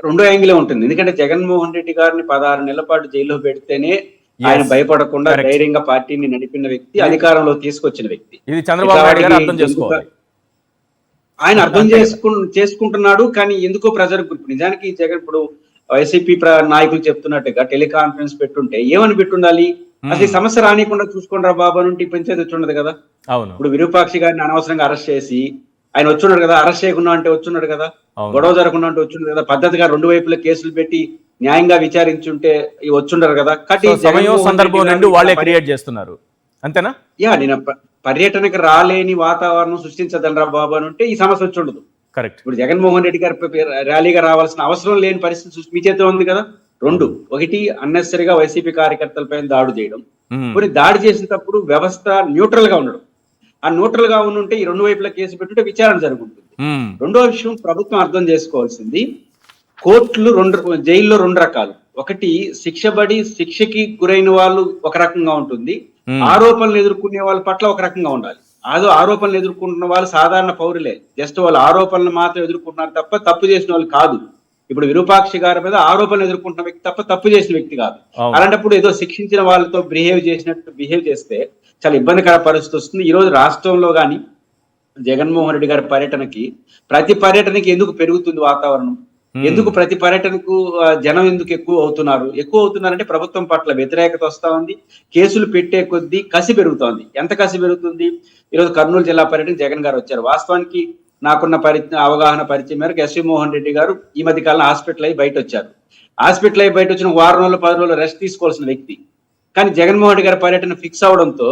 2 యాంగిలే ఉంటుంది. ఎందుకంటే జగన్మోహన్ రెడ్డి గారిని 16 నెలల పాటు జైల్లో పెడితేనే ఆయన భయపడకుండా ధైర్యంగా పార్టీని నడిపిన వ్యక్తి, అధికారంలో తీసుకొచ్చిన వ్యక్తి. ఇది చంద్రబాబు నాయుడు గారు అర్థం చేసుకోవాలి. ఆయన అర్థం చేసుకుంటున్నాడు, కానీ ఎందుకో ప్రజలకు నిజానికి జగన్ ఇప్పుడు వైసీపీ నాయకులు చెప్తున్నట్టుగా టెలికాన్ఫరెన్స్ పెట్టుంటే ఏమని పెట్టుండాలి, అసలు ఈ సమస్య రానికుండా చూసుకోండి రా బాబా నుండి పంచాయతీ వచ్చుండదు కదా. ఇప్పుడు విరూపాక్షి గారిని అనవసరంగా అరెస్ట్ చేసి ఆయన వచ్చున్నాడు కదా, అరెస్ట్ చేయకుండా అంటే వచ్చున్నాడు కదా, గొడవ జరగకుండా అంటే వచ్చున్నాడు కదా, పద్ధతిగా 2 వైపుల కేసులు పెట్టి న్యాయంగా విచారించుంటే వచ్చుండరు కదా. వాళ్ళే క్రియేట్ చేస్తున్నారు అంతేనా? నేను పర్యటనకు రాలేని వాతావరణం సృష్టించదనరా బాబు అని ఉంటే ఈ సమస్య వచ్చి ఉండదు. కరెక్ట్. ఇప్పుడు జగన్మోహన్ రెడ్డి గారి ర్యాలీగా రావాల్సిన అవసరం లేని పరిస్థితి మీ చేతిలో ఉంది కదా. 2, ఒకటి అన్నెసరిగా వైసీపీ కార్యకర్తలపైన దాడి చేయడం, కొన్ని దాడి చేసేటప్పుడు వ్యవస్థ న్యూట్రల్ గా ఉండడం. ఆ న్యూట్రల్ గా ఉంటే ఈ 2 వైపుల కేసు పెట్టుంటే విచారణ జరుగుతుంది. రెండో విషయం ప్రభుత్వం అర్థం చేసుకోవాల్సింది, కోర్టులు జైల్లో 2 రకాలు. ఒకటి శిక్షబడి శిక్షకి గురైన వాళ్ళు ఒక రకంగా ఉంటుంది, ఆరోపణలు ఎదుర్కొనే వాళ్ళ పట్ల ఒక రకంగా ఉండాలి. ఆరోపణలు ఎదుర్కొంటున్న వాళ్ళు సాధారణ పౌరులే, జస్ట్ వాళ్ళు ఆరోపణలు మాత్రం ఎదుర్కొంటున్నారు తప్ప తప్పు చేసిన వాళ్ళు కాదు. ఇప్పుడు విరూపాక్షి గారి మీద ఆరోపణలు ఎదుర్కొంటున్న వ్యక్తి తప్ప తప్పు చేసిన వ్యక్తి కాదు. అవును. అలాంటప్పుడు ఏదో శిక్షించిన వాళ్ళతో బిహేవ్ చేస్తే చాలా ఇబ్బందికర పరిస్థితి వస్తుంది. ఈ రోజు రాష్ట్రంలో గాని జగన్మోహన్ రెడ్డి గారి పర్యటనకి ప్రతి పర్యటనకి ఎందుకు పెరుగుతుంది వాతావరణం, ఎందుకు ప్రతి పర్యటనకు జనం ఎందుకు ఎక్కువ అవుతున్నారంటే ప్రభుత్వం పట్ల వ్యతిరేకత వస్తా ఉంది. కేసులు పెట్టే కొద్దీ కసి పెరుగుతోంది. ఎంత కసి పెరుగుతుంది? ఈరోజు కర్నూలు జిల్లా పర్యటన జగన్ గారు వచ్చారు. వాస్తవానికి నాకున్న అవగాహన పరిచయం మేరకు ఎస్వి మోహన్ రెడ్డి గారు ఈ మధ్య కాలంలో హాస్పిటల్ అయి బయట వచ్చారు. హాస్పిటల్ అయి బయట వచ్చిన 1 వారం రోజులు 10 రోజులు రెస్ట్ తీసుకోవాల్సిన వ్యక్తి కానీ జగన్మోహన్ రెడ్డి గారి పర్యటన ఫిక్స్ అవడంతో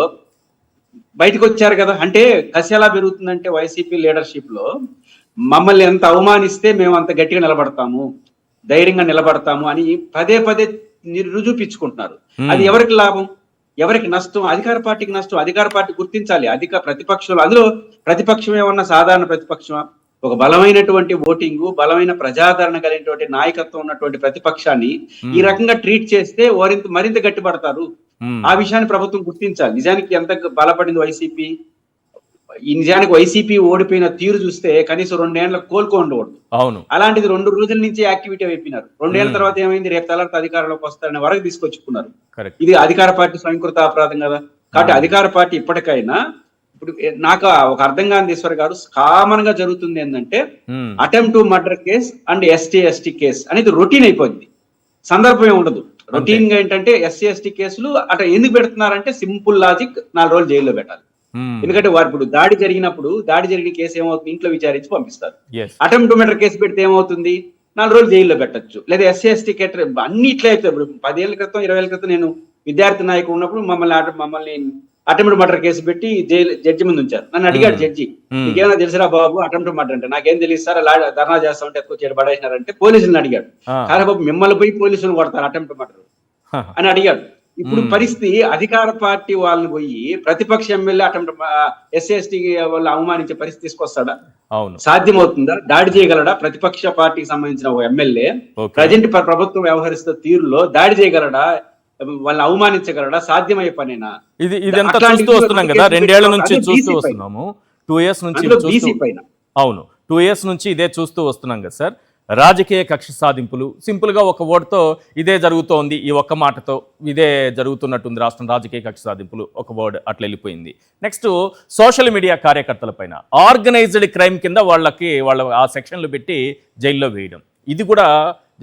బయటకు వచ్చారు కదా. అంటే కసి ఎలా పెరుగుతుందంటే వైసీపీ లీడర్షిప్ లో మమ్మల్ని ఎంత అవమానిస్తే మేము అంత గట్టిగా నిలబడతాము, ధైర్యంగా నిలబడతాము అని పదే రుజువుపించుకుంటున్నారు. అది ఎవరికి లాభం, ఎవరికి నష్టం? అధికార పార్టీకి నష్టం. అధికార పార్టీ గుర్తించాలి. ప్రతిపక్షంలో అందులో ప్రతిపక్షం ఏమన్నా సాధారణ ప్రతిపక్షమా? ఒక బలమైనటువంటి ఓటింగ్, బలమైన ప్రజాదరణ కలిగినటువంటి నాయకత్వం ఉన్నటువంటి ప్రతిపక్షాన్ని ఈ రకంగా ట్రీట్ చేస్తే మరింత గట్టిపడతారు. ఆ విషయాన్ని ప్రభుత్వం గుర్తించాలి. నిజానికి ఎంత బలపడింది వైసీపీ, ఈ నిజానికి వైసీపీ ఓడిపోయిన తీరు చూస్తే కనీసం 2 ఏళ్లకు కోలుకోండకూడదు. అవును. అలాంటిది 2 రోజుల నుంచి యాక్టివిటీ అయిపోయినారు. 2 ఏళ్ల తర్వాత ఏమైంది? రేపు తెల్లారితో అధికారంలోకి వస్తారనే వరకు తీసుకొచ్చుకున్నారు. ఇది అధికార పార్టీ స్వయంకృత అపరాధం కదా. కాబట్టి అధికార పార్టీ ఇప్పటికైనా ఇప్పుడు నాకు ఒక అర్థం కాని ఈశ్వర్ గారు కామన్ గా జరుగుతుంది ఏంటంటే attempt to murder case and ST case అనేది రొటీన్ అయిపోయింది. సందర్భం ఉండదు. రొటీన్ గా ఏంటంటే ఎస్సీ కేసులు అట్లా ఎందుకు పెడుతున్నారంటే సింపుల్ లాజిక్, 4 రోజులు జైల్లో పెట్టాలి. ఎందుకంటే వారు ఇప్పుడు దాడి జరిగిన కేసు ఏమవుతుంది? ఇంట్లో విచారించి పంపిస్తారు. అటెంప్ట్ టు మర్డర్ కేసు పెడితే ఏమవుతుంది? 4 రోజులు జైల్లో పెట్టచ్చు. లేదా ఎస్సీ కేటర్ అన్ని ఇట్లా అయితే 10 ఏళ్ల క్రితం 20 ఏళ్ల క్రితం నేను విద్యార్థి నాయకుడు ఉన్నప్పుడు మమ్మల్ని అటెంప్ట్ మర్డర్ కేసు పెట్టి జడ్జి ముందు ఉంచారు. నన్ను అడిగాడు జడ్జి, నీకేమైనా తెలుసురా బాబు అటెంప్ట్ మర్డర్ అంటే? నాకేం తెలియదు సార్, అలా ధర్నా చేస్తామంటే ఎత్తుకొచ్చి పడేసినారంటే పోలీసులను అడిగాడు. కానీ బాబు మిమ్మల్ని పోయి పోలీసులు కొడతారు అటెంప్ట్ మర్డర్ అని అడిగాడు. ఇప్పుడు పరిస్థితి అధికార పార్టీ వాళ్ళని పోయి ప్రతిపక్ష ఎమ్మెల్యే అటెంప్ట్ ఎస్సీ వాళ్ళు అవమానించే పరిస్థితి తీసుకొస్తాడా? సాధ్యమవుతుందా? దాడి చేయగలడా? ప్రతిపక్ష పార్టీకి సంబంధించిన ఒక ఎమ్మెల్యే ప్రజెంట్ ప్రభుత్వం వ్యవహరిస్తున్న తీరులో దాడి చేయగలడా? వాళ్ళని అవమానించగలడా? సాధ్యమయ్యే పనేనా? ఇదంతా చూస్తూ వస్తున్నాం కదా, 2 ఏళ్ల నుంచి చూస్తూ వస్తున్నాము. 2 years నుంచి అవును 2 years నుంచి ఇదే చూస్తూ వస్తున్నాం కదా సార్. రాజకీయ కక్ష సాధింపులు, సింపుల్ గా ఒక వర్డ్తో ఇదే జరుగుతోంది, ఈ ఒక్క మాటతో ఇదే జరుగుతున్నట్టుంది రాష్ట్రం. రాజకీయ కక్ష సాధింపులు ఒక వర్డ్ అట్లా వెళ్ళిపోయింది. నెక్స్ట్ సోషల్ మీడియా కార్యకర్తల పైన ఆర్గనైజ్డ్ క్రైమ్ కింద వాళ్ళ ఆ సెక్షన్లు పెట్టి జైల్లో వేయడం, ఇది కూడా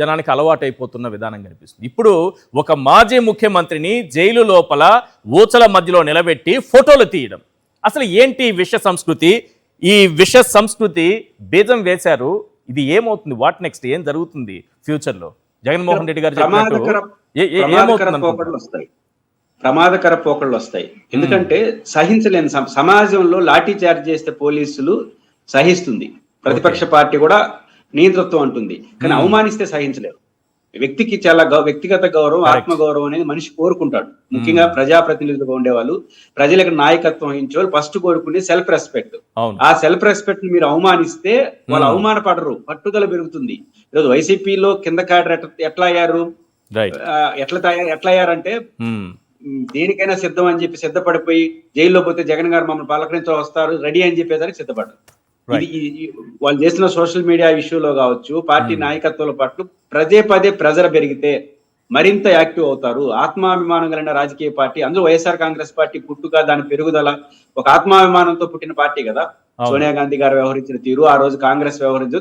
జనానికి అలవాటైపోతున్న విధానం కనిపిస్తుంది. ఇప్పుడు ఒక మాజీ ముఖ్యమంత్రిని జైలు లోపల ఊచల మధ్యలో నిలబెట్టి ఫోటోలు తీయడం, అసలు ఏంటి విష సంస్కృతి? ఈ విష సంస్కృతి బీజం వేశారు. ఇది ఏమవుతుంది? What next? ఏం జరుగుతుంది ఫ్యూచర్ లో? జగన్మోహన్ రెడ్డి గారు ప్రమాదకర పోకళ్ళు వస్తాయి. ఎందుకంటే సహించలేని సమాజంలో లాఠీ చార్జ్ చేస్తే పోలీసులు సహిస్తుంది, ప్రతిపక్ష పార్టీ కూడా నియంతృత్వం అంటుంది, కానీ అవమానిస్తే సహించలేరు. వ్యక్తికి చాలా వ్యక్తిగత గౌరవం, ఆత్మగౌరవం అనేది మనిషి కోరుకుంటాడు. ముఖ్యంగా ప్రజాప్రతినిధులుగా ఉండేవాళ్ళు, ప్రజలకు నాయకత్వం వహించే వాళ్ళు ఫస్ట్ కోరుకునే సెల్ఫ్ రెస్పెక్ట్. ఆ సెల్ఫ్ రెస్పెక్ట్ ని మీరు అవమానిస్తే వాళ్ళు అవమాన పడరు, పట్టుదల పెరుగుతుంది. ఈరోజు వైసీపీలో కింద కాడర్ ఎట్లా అయ్యారు, ఎట్లా అయ్యారంటే దేనికైనా సిద్ధం అని చెప్పి సిద్ధపడిపోయి జైల్లో పోతే జగన్ గారు మమ్మల్ని పలకరించ వస్తారు రెడీ అని చెప్పేదానికి సిద్ధపడ్డారు. వాళ్ళు చేసిన సోషల్ మీడియా ఇష్యూలో కావచ్చు, పార్టీ నాయకత్వంలో పట్ల పదే ప్రెజర్ పెరిగితే మరింత యాక్టివ్ అవుతారు. ఆత్మాభిమానం కలిగిన రాజకీయ పార్టీ, అందులో వైఎస్ఆర్ కాంగ్రెస్ పార్టీ పుట్టుక, దాని పెరుగుదల ఒక ఆత్మాభిమానంతో పుట్టిన పార్టీ కదా. సోనియా గాంధీ గారు వ్యవహరించిన తీరు, ఆ రోజు కాంగ్రెస్ వ్యవహరించు,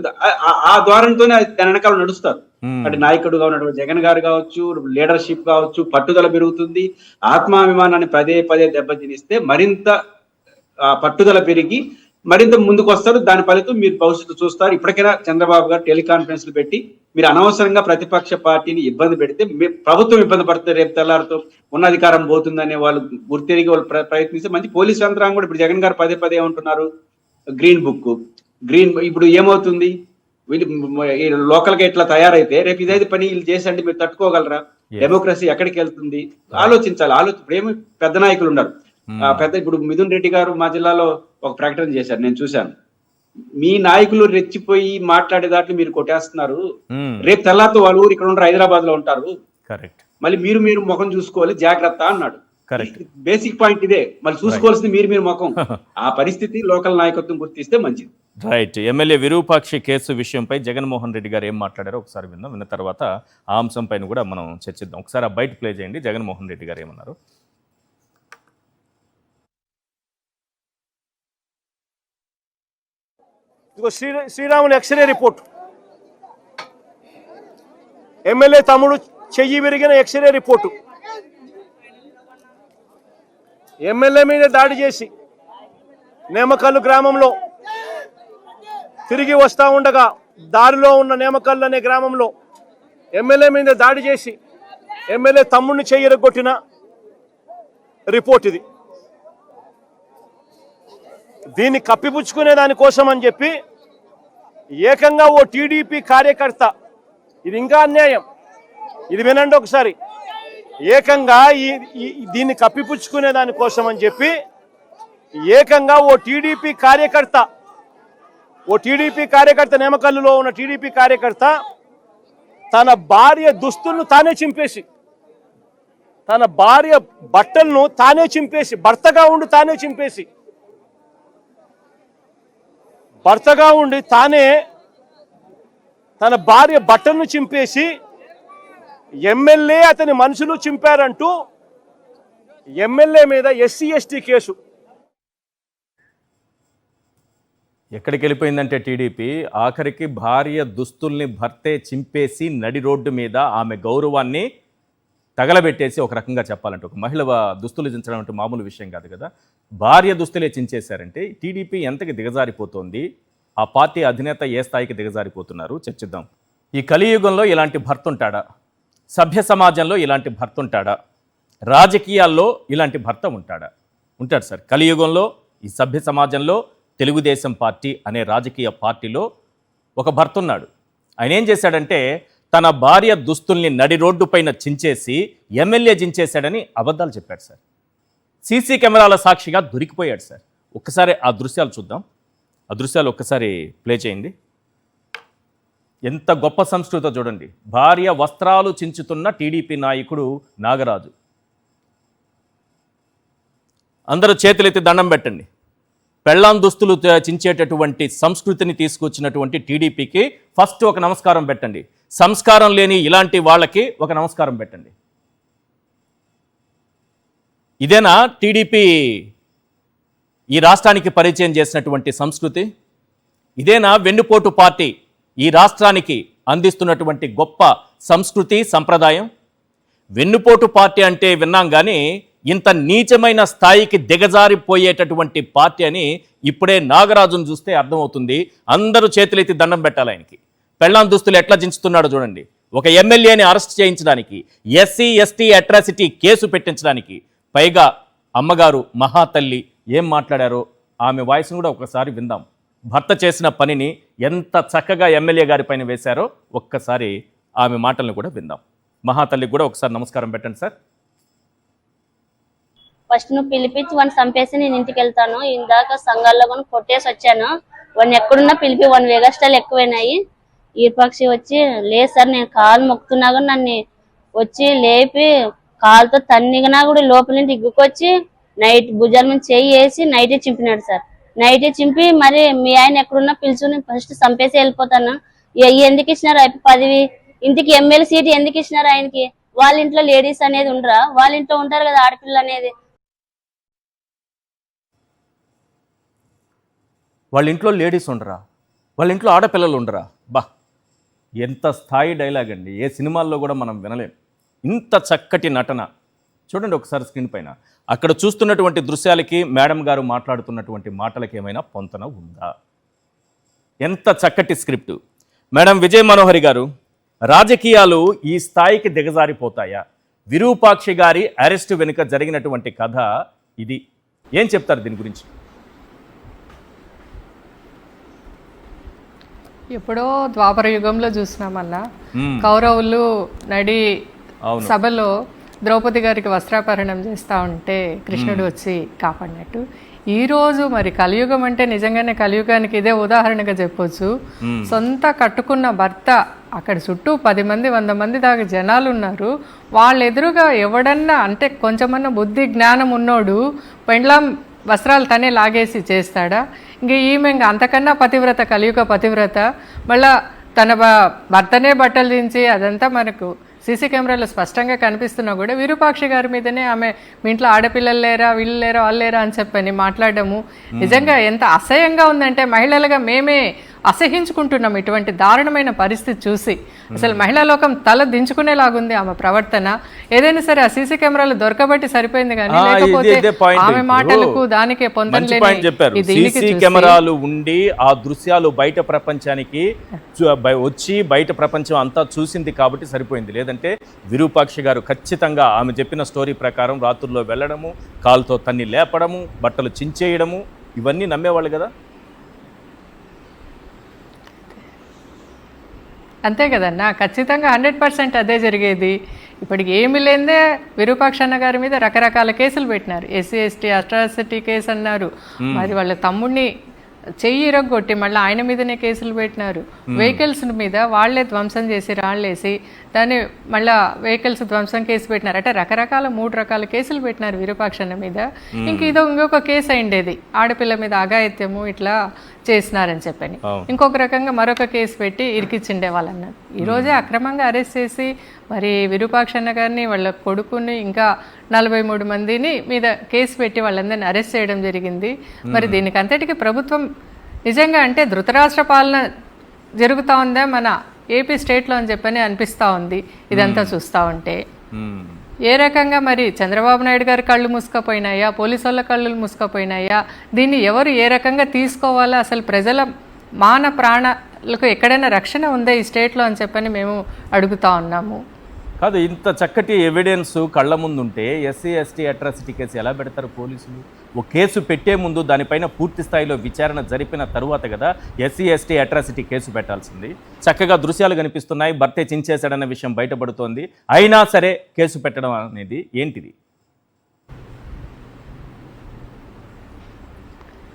ఆ ద్వారంతోనే దాని వెనకాల నడుస్తారు. అంటే నాయకుడుగా ఉన్నటువంటి జగన్ గారు కావచ్చు, లీడర్షిప్ కావచ్చు, పట్టుదల పెరుగుతుంది. ఆత్మాభిమానాన్ని పదే దెబ్బతినిస్తే మరింత పట్టుదల పెరిగి మరింత ముందుకు వస్తారు. దాని ఫలితం మీరు భవిష్యత్తు చూస్తారు. ఇప్పటికైనా చంద్రబాబు గారు టెలికాన్ఫరెన్స్లు పెట్టి మీరు అనవసరంగా ప్రతిపక్ష పార్టీని ఇబ్బంది పెడితే ప్రభుత్వం ఇబ్బంది పడుతుంది, రేపు తెల్లారితో ఉన్న అధికారం పోతుందనే వాళ్ళు గుర్తెరిగి వాళ్ళు ప్రయత్నిస్తే మంచి పోలీసు యంత్రాంగం కూడా. ఇప్పుడు జగన్ గారు పదే ఏమంటున్నారు, గ్రీన్ ఇప్పుడు ఏమవుతుంది, వీళ్ళు లోకల్ గా ఇట్లా తయారైతే రేపు ఇదైతే పని వీళ్ళు చేసండి మీరు తట్టుకోగలరా? డెమోక్రసీ ఎక్కడికి వెళ్తుంది? ఆలోచించాలి. ఇప్పుడు ఏమి పెద్ద నాయకులు ఉన్నారు, ఇప్పుడు మిథున్ రెడ్డి గారు మా జిల్లాలో ఒక ప్రకటన చేశారు, నేను చూశాను. మీ నాయకులు రెచ్చిపోయి మాట్లాడే దాంట్లో మీరు కొట్టేస్తున్నారు, రేపు తెల్లారితో వాళ్ళ ఊరు ఇక్కడ ఉంటారు, హైదరాబాద్ లో ఉంటారు, మళ్ళీ మీరు ముఖం చూసుకోవాలి, జాగ్రత్త అన్నాడు. బేసిక్ పాయింట్ ఇదే. మళ్ళీ చూసుకోవాల్సింది మీరు ముఖం. ఆ పరిస్థితి లోకల్ నాయకత్వం గుర్తిస్తే మంచిది. రైట్. ఎమ్మెల్యే విరూపాక్షి కేసు విషయంపై జగన్మోహన్ రెడ్డి గారు ఏం మాట్లాడారో ఒకసారి విందాం. విన్న తర్వాత ఆ అంశం పైన కూడా మనం చర్చిద్దాం. ఒకసారి ఆ బయట ప్లే చేయండి. జగన్మోహన్ రెడ్డి గారు ఏమన్నారు. ఇదిగో శ్రీరాములు ఎక్స్రే రిపోర్ట్, ఎమ్మెల్యే తమ్ముడు చెయ్యి విరిగిన ఎక్స్రే రిపోర్టు, ఎమ్మెల్యే మీద దాడి చేసి నేమకల్లు గ్రామంలో తిరిగి వస్తూ ఉండగా దారిలో ఉన్న నేమకల్లు అనే గ్రామంలో ఎమ్మెల్యే మీద దాడి చేసి ఎమ్మెల్యే తమ్ముడిని చెయ్యరగొట్టిన రిపోర్ట్ ఇది. దీన్ని కప్పిపుచ్చుకునే దానికోసం అని చెప్పి ఏకంగా ఓ టీడీపీ కార్యకర్త, ఇది ఇంకా అన్యాయం, ఇది వినండి ఒకసారి, ఏకంగా దీన్ని కప్పిపుచ్చుకునే దానికోసం అని చెప్పి ఏకంగా ఓ టీడీపీ కార్యకర్త నేమకల్లులో ఉన్న టీడీపీ కార్యకర్త తన భార్య దుస్తులను తానే చింపేసి, తన భార్య బట్టలను తానే చింపేసి, భర్తగా ఉండి తానే తన భార్య బట్టలను చింపేసి ఎమ్మెల్యే అతని మనుషులు చింపారంటూ ఎమ్మెల్యే మీద ఎస్సీ ఎస్టీ కేసు. ఎక్కడికి వెళ్ళిపోయిందంటే టీడీపీ ఆఖరికి భార్య దుస్తుల్ని భర్తే చింపేసి నడి రోడ్డు మీద ఆమె గౌరవాన్ని తగలబెట్టేసి, ఒక రకంగా చెప్పాలంటే ఒక మహిళ దుస్తులు చించడం అంటే మామూలు విషయం కాదు కదా, భార్య దుస్తులే చించేశారంటే టీడీపీ ఎంతకి దిగజారిపోతోంది, ఆ పార్టీ అధినేత ఏ స్థాయికి దిగజారిపోతున్నారు చర్చిద్దాం. ఈ కలియుగంలో ఇలాంటి భర్త ఉంటాడా? సభ్య సమాజంలో ఇలాంటి భర్త ఉంటాడా? రాజకీయాల్లో ఇలాంటి భర్త ఉంటాడా? ఉంటాడు సార్. కలియుగంలో ఈ సభ్య సమాజంలో తెలుగుదేశం పార్టీ అనే రాజకీయ పార్టీలో ఒక భర్త ఉన్నాడు. ఆయన ఏం చేశాడంటే తన భార్య దుస్తుల్ని నడి రోడ్డు పైన చించేసి ఎమ్మెల్యే చించేశాడని అబద్ధాలు చెప్పాడు సార్. సీసీ కెమెరాల సాక్షిగా దొరికిపోయాడు సార్. ఒక్కసారి ఆ దృశ్యాలు చూద్దాం. ఆ దృశ్యాలు ఒక్కసారి ప్లే చేయండి. ఎంత గొప్ప సంస్కృతో చూడండి. భార్య వస్త్రాలు చించుతున్న టీడీపీ నాయకుడు నాగరాజు. అందరూ చేతులెత్తి దండం పెట్టండి. పెళ్ళాం దుస్తులు చించేటటువంటి సంస్కృతిని తీసుకొచ్చినటువంటి టీడీపీకి ఫస్ట్ ఒక నమస్కారం పెట్టండి. సంస్కారం లేని ఇలాంటి వాళ్ళకి ఒక నమస్కారం పెట్టండి. ఇదేనా టీడీపీ ఈ రాష్ట్రానికి పరిచయం చేసినటువంటి సంస్కృతి? ఇదేనా వెన్నుపోటు పార్టీ ఈ రాష్ట్రానికి అందిస్తున్నటువంటి గొప్ప సంస్కృతి సంప్రదాయం? వెన్నుపోటు పార్టీ అంటే విన్నాం కానీ ఇంత నీచమైన స్థాయికి దిగజారిపోయేటటువంటి పార్టీ అని ఇప్పుడే నాగరాజును చూస్తే అర్థమవుతుంది. అందరూ చేతులెత్తి దండం పెట్టాలి ఆయనకి. పెళ్ళాం దుస్తులు ఎట్లా చించుతున్నాడో చూడండి. ఒక ఎమ్మెల్యేని అరెస్ట్ చేయించడానికి, ఎస్సీ ఎస్టీ అట్రాసిటీ కేసు పెట్టించడానికి, పైగా అమ్మగారు మహాతల్లి ఏం మాట్లాడారో ఆమె వాయిస్ను కూడా ఒకసారి విందాం. భర్త చేసిన పనిని ఎంత చక్కగా ఎమ్మెల్యే గారి పైన వేశారో ఒక్కసారి ఆమె మాటలను కూడా విందాం. మహాతల్లికి కూడా ఒకసారి నమస్కారం పెట్టండి సార్. ఫస్ట్ నువ్వు పిలిపించి వాడిని చంపేసి నేను ఇంటికి వెళ్తాను. ఇందాక సంఘాల్లో కూడా కొట్టేసి వచ్చాను. వాడిని ఎక్కడున్నా పిలిపి 1 మెగాస్టార్లు ఎక్కువైనాయి. ఈర్పాక్షి వచ్చి లేదు సార్ నేను కాలు మొక్కుతున్నా కూడా నన్ను వచ్చి లేపి కాలుతో తన్నిగినా కూడా లోపల నుండి ఇగ్గుకొచ్చి నైట్ భుజాల మీద చేయి వేసి నైటే చింపినాడు సార్. నైటే చింపి మరి మీ ఆయన ఎక్కడున్నా పిలుచుని ఫస్ట్ చంపేసి వెళ్ళిపోతాను. ఎందుకు ఇచ్చినారు అయిపోయి పదవి, ఇంటికి ఎమ్మెల్యే సీట్ ఎందుకు ఇచ్చినారు ఆయనకి? వాళ్ళ ఇంట్లో లేడీస్ అనేది ఉండరా? వాళ్ళ ఇంట్లో ఉంటారు కదా ఆడపిల్ల అనేది. వాళ్ళ ఇంట్లో లేడీస్ ఉండరా? వాళ్ళ ఇంట్లో ఆడపిల్లలు ఉండరా? బా, ఎంత స్థాయి డైలాగ్ అండి. ఏ సినిమాల్లో కూడా మనం వినలేం ఇంత చక్కటి నటన. చూడండి ఒకసారి స్క్రీన్ పైన. అక్కడ చూస్తున్నటువంటి దృశ్యాలకి మేడం గారు మాట్లాడుతున్నటువంటి మాటలకి ఏమైనా పొంతన ఉందా? ఎంత చక్కటి స్క్రిప్ట్. మేడం విజయ్ మనోహరి గారు, రాజకీయాలు ఈ స్థాయికి దిగజారిపోతాయా? విరూపాక్షి గారి అరెస్టు వెనుక జరిగినటువంటి కథ ఇది. ఏం చెప్తారు దీని గురించి? ఎప్పుడో ద్వాపర యుగంలో చూసినామన్నా, కౌరవులు నడి సభలో ద్రౌపది గారికి వస్త్రాపహరణం చేస్తూ ఉంటే కృష్ణుడు వచ్చి కాపాడినట్టు, ఈరోజు మరి కలియుగం అంటే నిజంగానే కలియుగానికి ఇదే ఉదాహరణగా చెప్పొచ్చు. సొంత కట్టుకున్న భర్త అక్కడ చుట్టూ 10 మంది 100 మంది దాకా జనాలు ఉన్నారు. వాళ్ళ ఎదురుగా ఎవడన్నా అంటే కొంచెమన్నా బుద్ధి జ్ఞానం ఉన్నోడు పెండ్లాం వస్త్రాలు తనే లాగేసి చేస్తాడా? ఇంక ఈమె ఇంకా అంతకన్నా పతివ్రత, కలియుగ పతివ్రత. మళ్ళా తన భర్తనే బట్టలు దించి అదంతా మనకు సీసీ కెమెరాలో స్పష్టంగా కనిపిస్తున్నా కూడా విరూపాక్షి గారి మీదనే ఆమె మీ ఇంట్లో ఆడపిల్లలు లేరా, వీళ్ళు లేరా, వాళ్ళు లేరా అని చెప్పని మాట్లాడము నిజంగా ఎంత అసహ్యంగా ఉందంటే మహిళలుగా మేమే అసహించుకుంటున్నాం ఇటువంటి దారుణమైన పరిస్థితి చూసి. అసలు మహిళా లోకం తల దించుకునేలాగుంది ఆమె ప్రవర్తన. ఏదైనా సరే ఆ సీసీ కెమెరాలు దొరకబట్టి సరిపోయింది కానీ లేకపోతే ఆమె మాటలకు దానికే పొందలేని సీసీ కెమెరాలు ఉండి ఆ దృశ్యాలు బయట ప్రపంచానికి వచ్చి బయట ప్రపంచం అంతా చూసింది కాబట్టి సరిపోయింది. లేదంటే విరూపాక్షి గారు ఖచ్చితంగా ఆమె చెప్పిన స్టోరీ ప్రకారం రాత్రుల్లో వెళ్ళడము, కాలుతో తన్ని లేపడము, బట్టలు చించేయడము ఇవన్నీ నమ్మేవాళ్ళు కదా. అంతే కదన్నా, ఖచ్చితంగా 100% అదే జరిగేది. ఇప్పటికి ఏమి లేదే విరూపాక్ష అన్న గారి మీద రకరకాల కేసులు పెట్టినారు. ఎస్సీ ఎస్టీ అట్రాసిటీ కేసు అన్నారు, మరి వాళ్ళ తమ్ముడిని చెయ్యి ఇరగొట్టి మళ్ళీ ఆయన మీదనే కేసులు పెట్టినారు. వెహికల్స్ మీద వాళ్లే ధ్వంసం చేసి రాళ్ళేసి దాన్ని మళ్ళా వెహికల్స్ ధ్వంసం కేసు పెట్టినారు. అంటే రకరకాల 3 రకాల కేసులు పెట్టినారు విరూపాక్షన్న మీద. ఇంకొక కేసు అయిండేది, ఆడపిల్ల మీద అఘాయిత్యము ఇట్లా చేసినారని చెప్పని. ఇంకొక రకంగా మరొక కేసు పెట్టి ఇరికిచ్చిండే వాళ్ళన్నారు. ఈరోజే అక్రమంగా అరెస్ట్ చేసి మరి విరూపాక్షన్న గారిని, వాళ్ళ కొడుకుని, ఇంకా 43 మందిని మీద కేసు పెట్టి వాళ్ళందరినీ అరెస్ట్ చేయడం జరిగింది. మరి దీనికి అంతటికీ ప్రభుత్వం నిజంగా అంటే ధృతరాష్ట్ర పాలన జరుగుతూ ఉందా మన ఏపీ స్టేట్లో అని చెప్పని అనిపిస్తూ ఉంది ఇదంతా చూస్తూ ఉంటే. ఏ రకంగా మరి చంద్రబాబు నాయుడు గారి కళ్ళు మూసుకపోయినాయా, పోలీసు వాళ్ళ కళ్ళు మూసుకపోయినాయా, దీన్ని ఎవరు ఏ రకంగా తీసుకోవాలా, అసలు ప్రజల మాన ప్రాణాలకు ఎక్కడైనా రక్షణ ఉందా ఈ స్టేట్లో అని చెప్పని మేము అడుగుతా ఉన్నాము. కాదు, ఇంత చక్కటి ఎవిడెన్స్ కళ్ళ ముందు ఉంటే ఎస్సీ ఎస్టీ అట్రాసిటీ కేసు ఎలా పెడతారు పోలీసులు? ఒక కేసు పెట్టే ముందు దానిపైన పూర్తి స్థాయిలో విచారణ జరిపిన తరువాత కదా ఎస్సీ ఎస్టీ అట్రాసిటీ కేసు పెట్టాల్సింది. చక్కగా దృశ్యాలు కనిపిస్తున్నాయి, భర్తే చించేశాడన్న విషయం బయటపడుతోంది, అయినా సరే కేసు పెట్టడం అనేది ఏంటిది?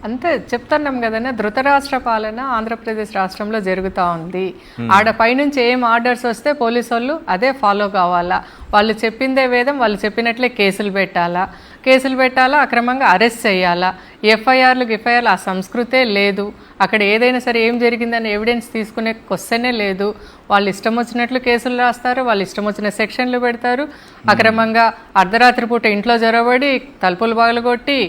అంతే చెప్తున్నాం కదన్నా, ధృతరాష్ట్ర పాలన ఆంధ్రప్రదేశ్ రాష్ట్రంలో జరుగుతూ ఉంది. ఆడ పైనుంచి ఏం ఆర్డర్స్ వస్తే పోలీసు వాళ్ళు అదే ఫాలో కావాలా, వాళ్ళు చెప్పిందే వేదం, వాళ్ళు చెప్పినట్లే కేసులు పెట్టాలా, అక్రమంగా అరెస్ట్ చేయాలా. ఎఫ్ఐఆర్లు ఆ సంస్కృతే లేదు. అక్కడ ఏదైనా సరే ఏం జరిగిందని ఎవిడెన్స్ తీసుకునే క్వశ్చనే లేదు. వాళ్ళు ఇష్టం వచ్చినట్లు కేసులు రాస్తారు, వాళ్ళు ఇష్టం వచ్చిన సెక్షన్లు పెడతారు. అక్రమంగా అర్ధరాత్రి పూట ఇంట్లో జొరబడి తలుపులు పగలగొట్టి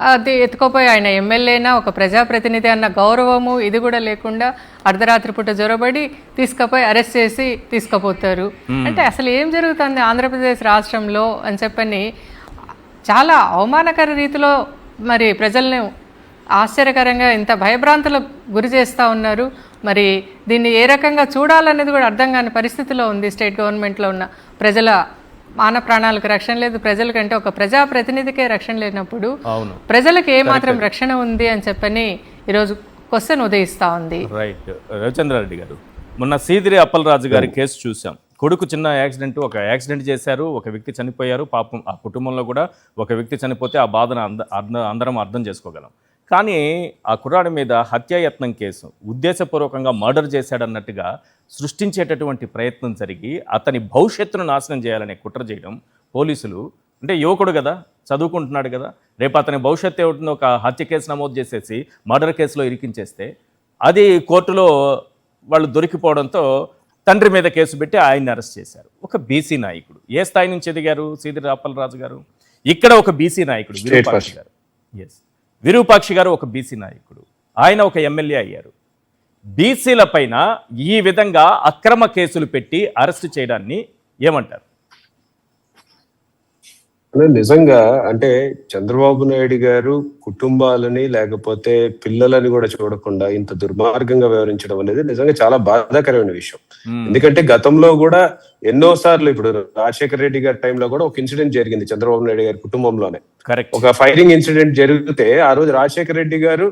అది ఎత్తుకోపోయి ఆయన ఎమ్మెల్యేనా, ఒక ప్రజాప్రతినిధి అన్న గౌరవము ఇది కూడా లేకుండా అర్ధరాత్రి పూట జొరబడి తీసుకుపోయి అరెస్ట్ చేసి తీసుకుపోతారు. అంటే అసలు ఏం జరుగుతుంది ఆంధ్రప్రదేశ్ రాష్ట్రంలో అని చెప్పని చాలా అవమానకర రీతిలో మరి ప్రజల్ని ఆశ్చర్యకరంగా ఇంత భయభ్రాంతులకు గురి చేస్తూ ఉన్నారు. మరి దీన్ని ఏ రకంగా చూడాలనేది కూడా అర్థం కాని పరిస్థితిలో ఉంది స్టేట్ గవర్నమెంట్లో ఉన్న ప్రజల మాన ప్రాణాలకు రక్షణ లేదు. ప్రజలకంటే ఒక ప్రజాప్రతినిధికే రక్షణ లేనప్పుడు ప్రజలకు ఏ మాత్రం రక్షణ ఉంది అని చెప్పని ఈరోజు క్వశ్చన్ ఉదయిస్తా ఉంది. రైట్. రవిచంద్రారెడ్డి గారు, మొన్న సీదిరి అప్పలరాజు గారి కేసు చూసాం. కొడుకు చిన్న ఒక యాక్సిడెంట్ చేశారు, ఒక వ్యక్తి చనిపోయారు. పాపం ఆ కుటుంబంలో కూడా ఒక వ్యక్తి చనిపోతే ఆ బాధను అందరం అర్థం చేసుకోగలం. కానీ ఆ కుర్రాడి మీద హత్యాయత్నం కేసు, ఉద్దేశపూర్వకంగా మర్డర్ చేశాడన్నట్టుగా సృష్టించేటటువంటి ప్రయత్నం జరిగి అతని భవిష్యత్తును నాశనం చేయాలనే కుట్ర చేయడం పోలీసులు. అంటే యువకుడు కదా, చదువుకుంటున్నాడు కదా, రేపు అతని భవిష్యత్తు ఏమిటో ఒక హత్య కేసు నమోదు చేసేసి మర్డర్ కేసులో ఇరికించేస్తే అది కోర్టులో వాళ్ళు దొరికిపోవడంతో తండ్రి మీద కేసు పెట్టి ఆయన్ని అరెస్ట్ చేశారు. ఒక బీసీ నాయకుడు, ఏ స్థాయి నుంచి ఎదిగారు సీదిరి అప్పలరాజు గారు? ఇక్కడ ఒక బీసీ నాయకుడు విరూపాక్షి గారు. విరూపాక్షి గారు ఒక బీసీ నాయకుడు, ఆయన ఒక ఎమ్మెల్యే అయ్యారు. బీసీల పైన ఈ విధంగా అక్రమ కేసులు పెట్టి అరెస్ట్ చేయడాన్ని ఏమంటారు? నిజంగా అంటే చంద్రబాబు నాయుడు గారు కుటుంబాలని లేకపోతే పిల్లలని కూడా చూడకుండా ఇంత దుర్మార్గంగా వ్యవహరించడం అనేది నిజంగా చాలా బాధాకరమైన విషయం. ఎందుకంటే గతంలో కూడా ఎన్నో సార్లు, ఇప్పుడు రాజశేఖర రెడ్డి గారి టైంలో కూడా ఒక ఇన్సిడెంట్ జరిగింది చంద్రబాబు నాయుడు గారి కుటుంబంలోనే. ఒక ఫైరింగ్ ఇన్సిడెంట్ జరిగితే ఆ రోజు రాజశేఖర రెడ్డి గారు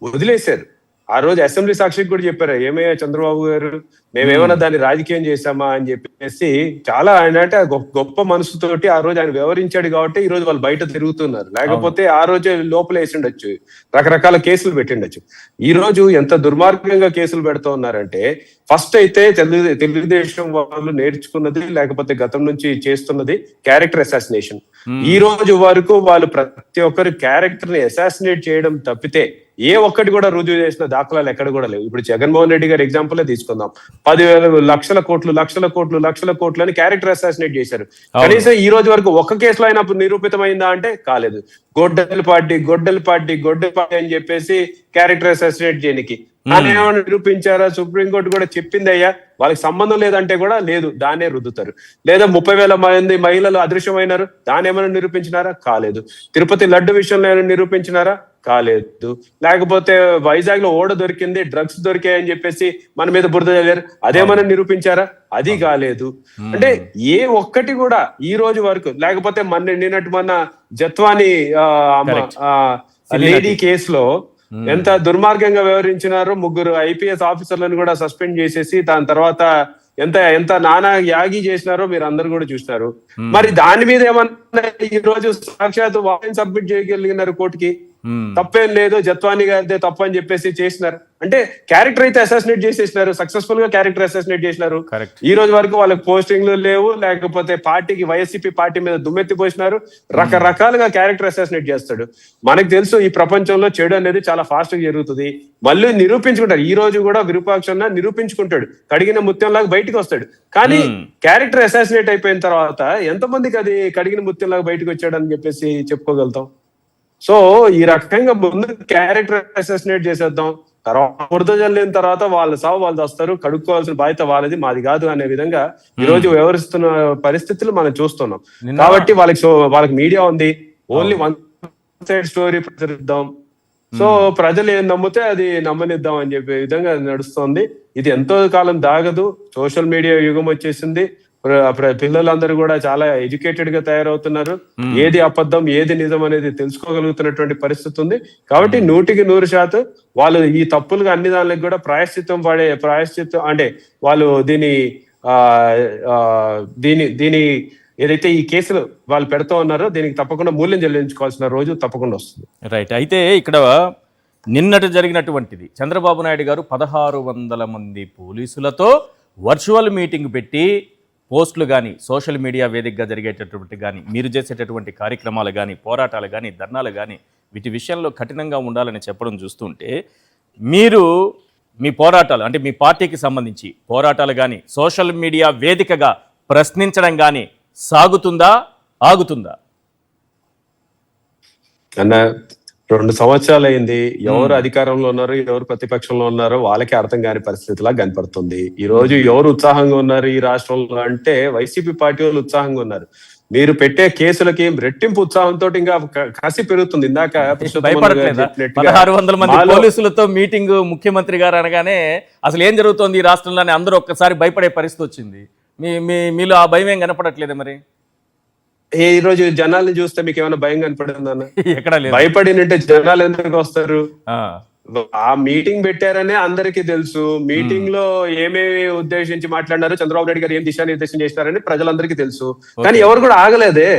వదిలేశారు. ఆ రోజు అసెంబ్లీ సాక్షికి కూడా చెప్పారు, ఏమయ్యా చంద్రబాబు గారు మేమేమైనా దాన్ని రాజకీయం చేశామా అని చెప్పేసి చాలా ఆయన అంటే గొప్ప మనసుతోటి ఆ రోజు ఆయన వివరించాడు కాబట్టి ఈ రోజు వాళ్ళు బయట తిరుగుతున్నారు. లేకపోతే ఆ రోజే లోపల వేసిండొచ్చు, రకరకాల కేసులు పెట్టిండొచ్చు. ఈ రోజు ఎంత దుర్మార్గంగా కేసులు పెడుతూ ఉన్నారంటే, ఫస్ట్ అయితే తెలుగుదేశం వాళ్ళు నేర్చుకున్నది లేకపోతే గతం నుంచి చేస్తున్నది క్యారెక్టర్ అసాసినేషన్. ఈ రోజు వరకు వాళ్ళు ప్రతి ఒక్కరు క్యారెక్టర్ ని అసాసినేట్ చేయడం తప్పితే ఏ ఒక్కటి కూడా రుజువు చేసిన దాఖలాలు ఎక్కడ కూడా లేవు. ఇప్పుడు జగన్మోహన్ రెడ్డి గారి ఎగ్జాంపుల్ తీసుకుందాం. 10,000 లక్షల కోట్లు అని క్యారెక్టర్ అసాసినేట్ చేశారు. కనీసం ఈ రోజు వరకు ఒక్క కేసులో అయినా నిరూపితమైందా అంటే కాలేదు. గొడ్డలి పార్టీ అని చెప్పేసి క్యారెక్టర్ అసాసినేట్ చేయడానికి ఏమైనా నిరూపించారా? సుప్రీంకోర్టు కూడా చెప్పింది అయ్యా వాళ్ళకి సంబంధం లేదంటే కూడా లేదు, దాన్నే రుద్దుతారు. లేదా 30,000 మంది మహిళలు అదృశ్యమైనారు, దాన్ని ఏమైనా నిరూపించినారా? కాలేదు. తిరుపతి లడ్డు విషయంలో ఏమైనా నిరూపించినారా? కాలేదు. లేకపోతే వైజాగ్ లో ఓడ దొరికింది, డ్రగ్స్ దొరికాయని చెప్పేసి మన మీద బురద చల్లారు, అదేమైనా నిరూపించారా? అది కాలేదు. అంటే ఏ ఒక్కటి కూడా ఈ రోజు వరకు, లేకపోతే నిన్న జత్వాని లేడీ కేసులో ఎంత దుర్మార్గంగా వ్యవహరించినారో, 3 IPS ఆఫీసర్లను కూడా సస్పెండ్ చేసేసి దాని తర్వాత ఎంత నానా యాగి చేసినారో మీరు అందరు కూడా చూసినారు. మరి దాని మీద ఏమన్నా ఈ రోజు సాక్షాత్ వారెంట్ సబ్మిట్ చేయగలిగినారు కోర్టుకి. తప్పేం లేదు, జత్వాని గారిదే తప్పు అని చెప్పేసి చేసినారు. అంటే క్యారెక్టర్ అయితే అసాసినేట్ చేసేసినారు, సక్సెస్ఫుల్ గా క్యారెక్టర్ అసాసినేట్ చేసినారు. ఈ రోజు వరకు వాళ్ళకి పోస్టింగ్లు లేవు, లేకపోతే పార్టీకి వైఎస్సీపీ పార్టీ మీద దుమ్మెత్తి పోసినారు. రకరకాలుగా క్యారెక్టర్ అసాసినేట్ చేస్తాడు. మనకు తెలుసు ఈ ప్రపంచంలో చెడు అనేది చాలా ఫాస్ట్ గా జరుగుతుంది. మళ్ళీ నిరూపించుకుంటారు. ఈ రోజు కూడా విరూపాక్షన్న నిరూపించుకుంటాడు, కడిగిన ముత్యంలాగా బయటకు వస్తాడు. కానీ క్యారెక్టర్ అసాసినేట్ అయిపోయిన తర్వాత ఎంతమందికి అది కడిగిన ముత్యంలాగా బయటకు వచ్చాడని చెప్పేసి చెప్పుకోగలుగుతాం? సో ఈ రకంగా ముందు క్యారెక్టర్ అసాసినేట్ చేసేద్దాం, తర్వాత బురద జల్లిన తర్వాత వాళ్ళ సావు వాళ్ళు వస్తారు, కడుక్కోవాల్సిన బాధ్యత వాళ్ళది, మాది కాదు అనే విధంగా ఈ రోజు వ్యవహరిస్తున్న పరిస్థితులు మనం చూస్తున్నాం. కాబట్టి వాళ్ళకి మీడియా ఉంది, ఓన్లీ వన్ సైడ్ స్టోరీ ప్రచురిద్దాం, సో ప్రజలు ఏం నమ్మితే అది నమ్మనిద్దాం అని చెప్పే విధంగా నడుస్తోంది. ఇది ఎంతో కాలం దాగదు. సోషల్ మీడియా యుగం వచ్చేసింది. పిల్లలందరూ కూడా చాలా ఎడ్యుకేటెడ్ గా తయారవుతున్నారు. ఏది అబద్ధం ఏది నిజం అనేది తెలుసుకోగలుగుతున్నటువంటి పరిస్థితి ఉంది. కాబట్టి 100% వాళ్ళు ఈ తప్పులుగా అన్ని దానికి కూడా ప్రాయశ్చిత్తం అంటే వాళ్ళు దీని ఏదైతే ఈ కేసులు వాళ్ళు పెడుతూ ఉన్నారో దీనికి తప్పకుండా మూల్యం చెల్లించుకోవాల్సిన రోజు తప్పకుండా వస్తుంది. రైట్. అయితే ఇక్కడ నిన్నటి జరిగినటువంటిది, చంద్రబాబు నాయుడు గారు 1600 మంది పోలీసులతో వర్చువల్ మీటింగ్ పెట్టి పోస్టులు కానీ, సోషల్ మీడియా వేదికగా జరిగేటటువంటి కానీ, మీరు చేసేటటువంటి కార్యక్రమాలు కానీ, పోరాటాలు కానీ, ధర్నాలు కానీ, వీటి విషయంలో కఠినంగా ఉండాలని చెప్పడం చూస్తుంటే, మీరు మీ పోరాటాలు అంటే మీ పార్టీకి సంబంధించి పోరాటాలు కానీ సోషల్ మీడియా వేదికగా ప్రశ్నించడం కానీ సాగుతుందా, ఆగుతుందా? అన్న 2 సంవత్సరాలు అయింది. ఎవరు అధికారంలో ఉన్నారో ఎవరు ప్రతిపక్షంలో ఉన్నారో వాళ్ళకే అర్థం కాని పరిస్థితిలా కనపడుతుంది. ఈ రోజు ఎవరు ఉత్సాహంగా ఉన్నారు ఈ రాష్ట్రంలో అంటే వైసీపీ పార్టీ వాళ్ళు ఉత్సాహంగా ఉన్నారు. మీరు పెట్టే కేసులకి రెట్టింపు ఉత్సాహంతో ఇంకా కసి పెరుగుతుంది. ఇందాక 1600 మంది పోలీసులతో మీటింగ్ ముఖ్యమంత్రి గారు అనగానే అసలు ఏం జరుగుతోంది ఈ రాష్ట్రంలోనే అందరూ ఒక్కసారి భయపడే పరిస్థితి వచ్చింది. మీలో ఆ భయం ఏం కనపడట్లేదు మరి? ఈ రోజు జనాల్ని చూస్తే మీకు ఏమైనా భయం కనపడిందన్న? ఎక్కడ లేదు. భయపడినంటే జనాలు ఎందుకు వస్తారు? ఆ మీటింగ్ పెట్టారనే అందరికీ తెలుసు. మీటింగ్ లో ఏమేమి ఉద్దేశించి మాట్లాడినారు, చంద్రబాబు నాయుడు గారు ఏం దిశానిర్దేశం చేసినారని ప్రజలందరికీ తెలుసు. కానీ ఎవరు కూడా ఆగలేదే.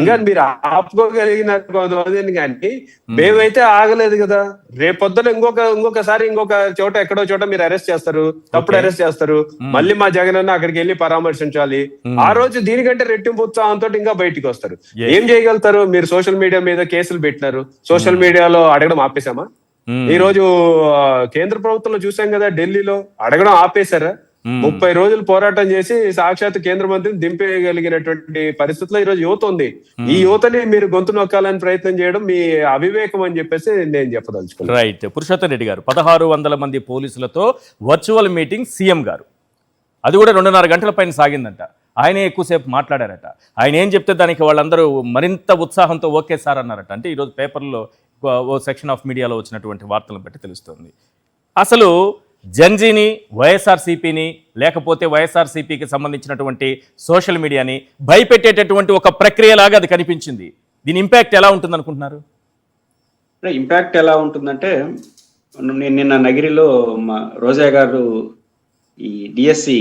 ఇంకా మీరు ఆపుకోగలిగిన కొంతమందిని, కానీ మేమైతే ఆగలేదు కదా. రేపొద్దున ఇంకొకసారి ఇంకొక చోట ఎక్కడో చోట మీరు అరెస్ట్ చేస్తారు, తప్పుడు అరెస్ట్ చేస్తారు. మళ్ళీ మా జగన్ అన్న అక్కడికి వెళ్ళి పరామర్శించాలి. ఆ రోజు దీనికంటే రెట్టింపు ఉత్సాహంతో ఇంకా బయటికి వస్తారు. ఏం చేయగలుగుతారు? మీరు సోషల్ మీడియా మీద కేసులు పెట్టినారు, సోషల్ మీడియాలో అడగడం ఆపేశామా? ఈ రోజు కేంద్ర ప్రభుత్వంలో చూసాం కదా, ఢిల్లీలో అడగడం ఆపేశారా? 30 రోజులు పోరాటం చేసి సాక్షాత్ కేంద్ర మంత్రిని దింపేయగలిగినటువంటి పరిస్థితిలో ఈ రోజు యువత ఉంది. ఈ యువతని మీరు గొంతు నొక్కాలని ప్రయత్నం చేయడం మీ అవివేకం అని చెప్పేసి నేను చెప్పదలుచుకున్నాను. రైట్. పురుషోత్తం రెడ్డి గారు, 1600 మంది పోలీసులతో వర్చువల్ మీటింగ్ సీఎం గారు, అది కూడా 2.5 గంటల పైన సాగిందంట. ఆయనే ఎక్కువసేపు మాట్లాడారట. ఆయన ఏం చెప్తే దానికి వాళ్ళందరూ మరింత ఉత్సాహంతో ఓకే సార్ అన్నారట. అంటే ఈరోజు పేపర్లో ఓ సెక్షన్ ఆఫ్ మీడియాలో వచ్చినటువంటి వార్తలను బట్టి తెలుస్తుంది. అసలు జెన్జీని, వైఎస్ఆర్సీపీని, లేకపోతే వైఎస్ఆర్సీపీకి సంబంధించినటువంటి సోషల్ మీడియాని భయపెట్టేటటువంటి ఒక ప్రక్రియలాగా అది కనిపించింది. దీని ఇంపాక్ట్ ఎలా ఉంటుంది అనుకుంటున్నారు? ఇంపాక్ట్ ఎలా ఉంటుందంటే, నేను నిన్న నగిరిలో మా రోజా గారు ఈ డిఎస్సి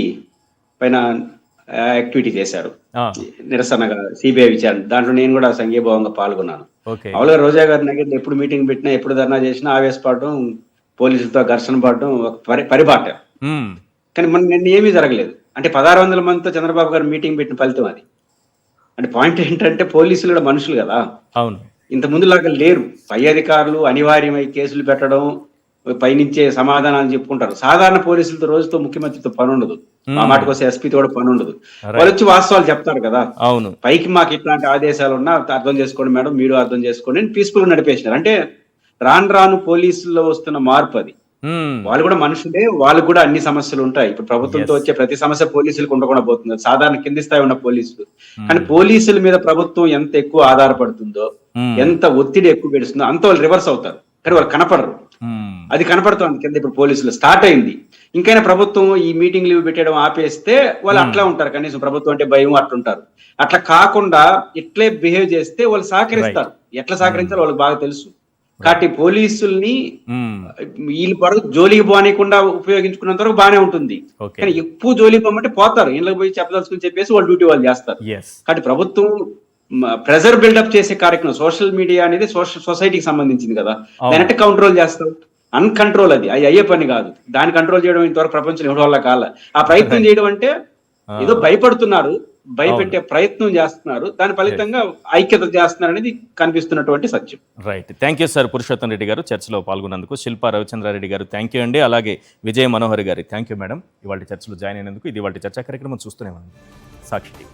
పైన యాక్టివిటీ చేశారు ఆ, నిరసనగా సిబిఐ విచారణ. దాంట్లో నేను కూడా సంఘీభావంగా పాల్గొన్నాను. ఓకే. మామూలుగా రోజా గారి దగ్గర ఎప్పుడు మీటింగ్ పెట్టినా, ఎప్పుడు ధర్నా చేసినా ఆవేశపడడం, పోలీసులతో ఘర్షణ పడడం ఒక పరిపాట. మ్మ్. కానీ మన నిన్న ఏమీ జరగలేదు. అంటే 1600 మందితో చంద్రబాబు గారు మీటింగ్ పెట్టిన ఫలితం అది. అంటే పాయింట్ ఏంటంటే పోలీసులు కూడా మనుషులు కదా, అవును. ఇంత ముందులాగా లేరు. పై అధికారులు అనివార్యమై కేసులు పెట్టడం, పైనుంచే సమాధానాలు చెప్పుకుంటారు. సాధారణ పోలీసులతో రోజుతో ముఖ్యమంత్రితో పని ఉండదు, మా మాటకు వస్తే ఎస్పీతో కూడా పని ఉండదు. వాళ్ళు వచ్చి వాస్తవాలు చెప్తారు కదా. అవును. పైకి మాకు ఇట్లాంటి ఆదేశాలు ఉన్నా అర్థం చేసుకోండి మేడం, మీరు అర్థం చేసుకోండి అని పీస్ఫుల్ గా నడిపేసినారు. అంటే రాను రాను పోలీసుల్లో వస్తున్న మార్పు అది. మ్మ్. వాళ్ళు కూడా మనుషులే, వాళ్ళకు కూడా అన్ని సమస్యలు ఉంటాయి. ఇప్పుడు ప్రభుత్వంతో వచ్చే ప్రతి సమస్య పోలీసులకు ఉండకుండా పోతుంది, సాధారణ కింది స్థాయి ఉన్న పోలీసులు. కానీ పోలీసుల మీద ప్రభుత్వం ఎంత ఎక్కువ ఆధారపడుతుందో, ఎంత ఒత్తిడి ఎక్కువ పెడుతుందో అంత వాళ్ళు రివర్స్ అవుతారు. కానీ వాళ్ళు కనపడరు, మ్మ్. అది కనపడుతుంది కింద. ఇప్పుడు పోలీసులు స్టార్ట్ అయింది. ఇంకైనా ప్రభుత్వం ఈ మీటింగ్ లీవ్ పెట్టడం ఆపేస్తే వాళ్ళు అట్లా ఉంటారు. కనీసం ప్రభుత్వం అంటే భయం అట్లుంటారు. అట్లా కాకుండా ఇట్లే బిహేవ్ చేస్తే వాళ్ళు సహకరిస్తారు. ఎట్లా సహకరించాలో వాళ్ళకి బాగా తెలుసు. కాబట్టి పోలీసుల్ని మ్మ్. వీళ్ళు వరకు జోలికి పోనీయకుండా ఉపయోగించుకున్నంత వరకు బాగానే ఉంటుంది. ఓకే. కానీ ఎక్కువ జోలికి పోమంటే పోతారు, ఇళ్ళకి పోయి చెప్పదలుచుకుని చెప్పేసి వాళ్ళు డ్యూటీ వాళ్ళు చేస్తారు. ఎస్. కాబట్టి ప్రభుత్వం ప్రెజర్ బిల్డప్ చేసే కార్యక్రమం, సోషల్ మీడియా అనేది సొసైటీకి సంబంధించింది కదా, దాన్ని కంట్రోల్ చేస్తాం. అన్కంట్రోల్ అది అయ్యే పని కాదు. దాన్ని కంట్రోల్ చేయడం ఇంతవరకు ప్రపంచం ఎవరి వల్ల కాల. ఆ ప్రయత్నం చేయడం అంటే ఏదో భయపడుతున్నారు, భయపెట్టే ప్రయత్నం చేస్తున్నారు, దాని ఫలితంగా ఐక్యత చేస్తున్నారు అనేది కనిపిస్తున్నటువంటి సత్యం. Right. Thank you sir Purushottam Reddy గారు చర్చలో పాల్గొన్నందుకు. శిల్పా రవిచంద్రారెడ్డి గారు థ్యాంక్ యూ అండి. అలాగే విజయ మనోహర్ గారి థ్యాంక్ యూ మేడం, ఇవాళ చర్చలో జాయిన్ అయినందుకు. ఇది ఇవాళ చర్చా కార్యక్రమం చూస్తూనే ఉన్నాం సాక్షి టీవీ.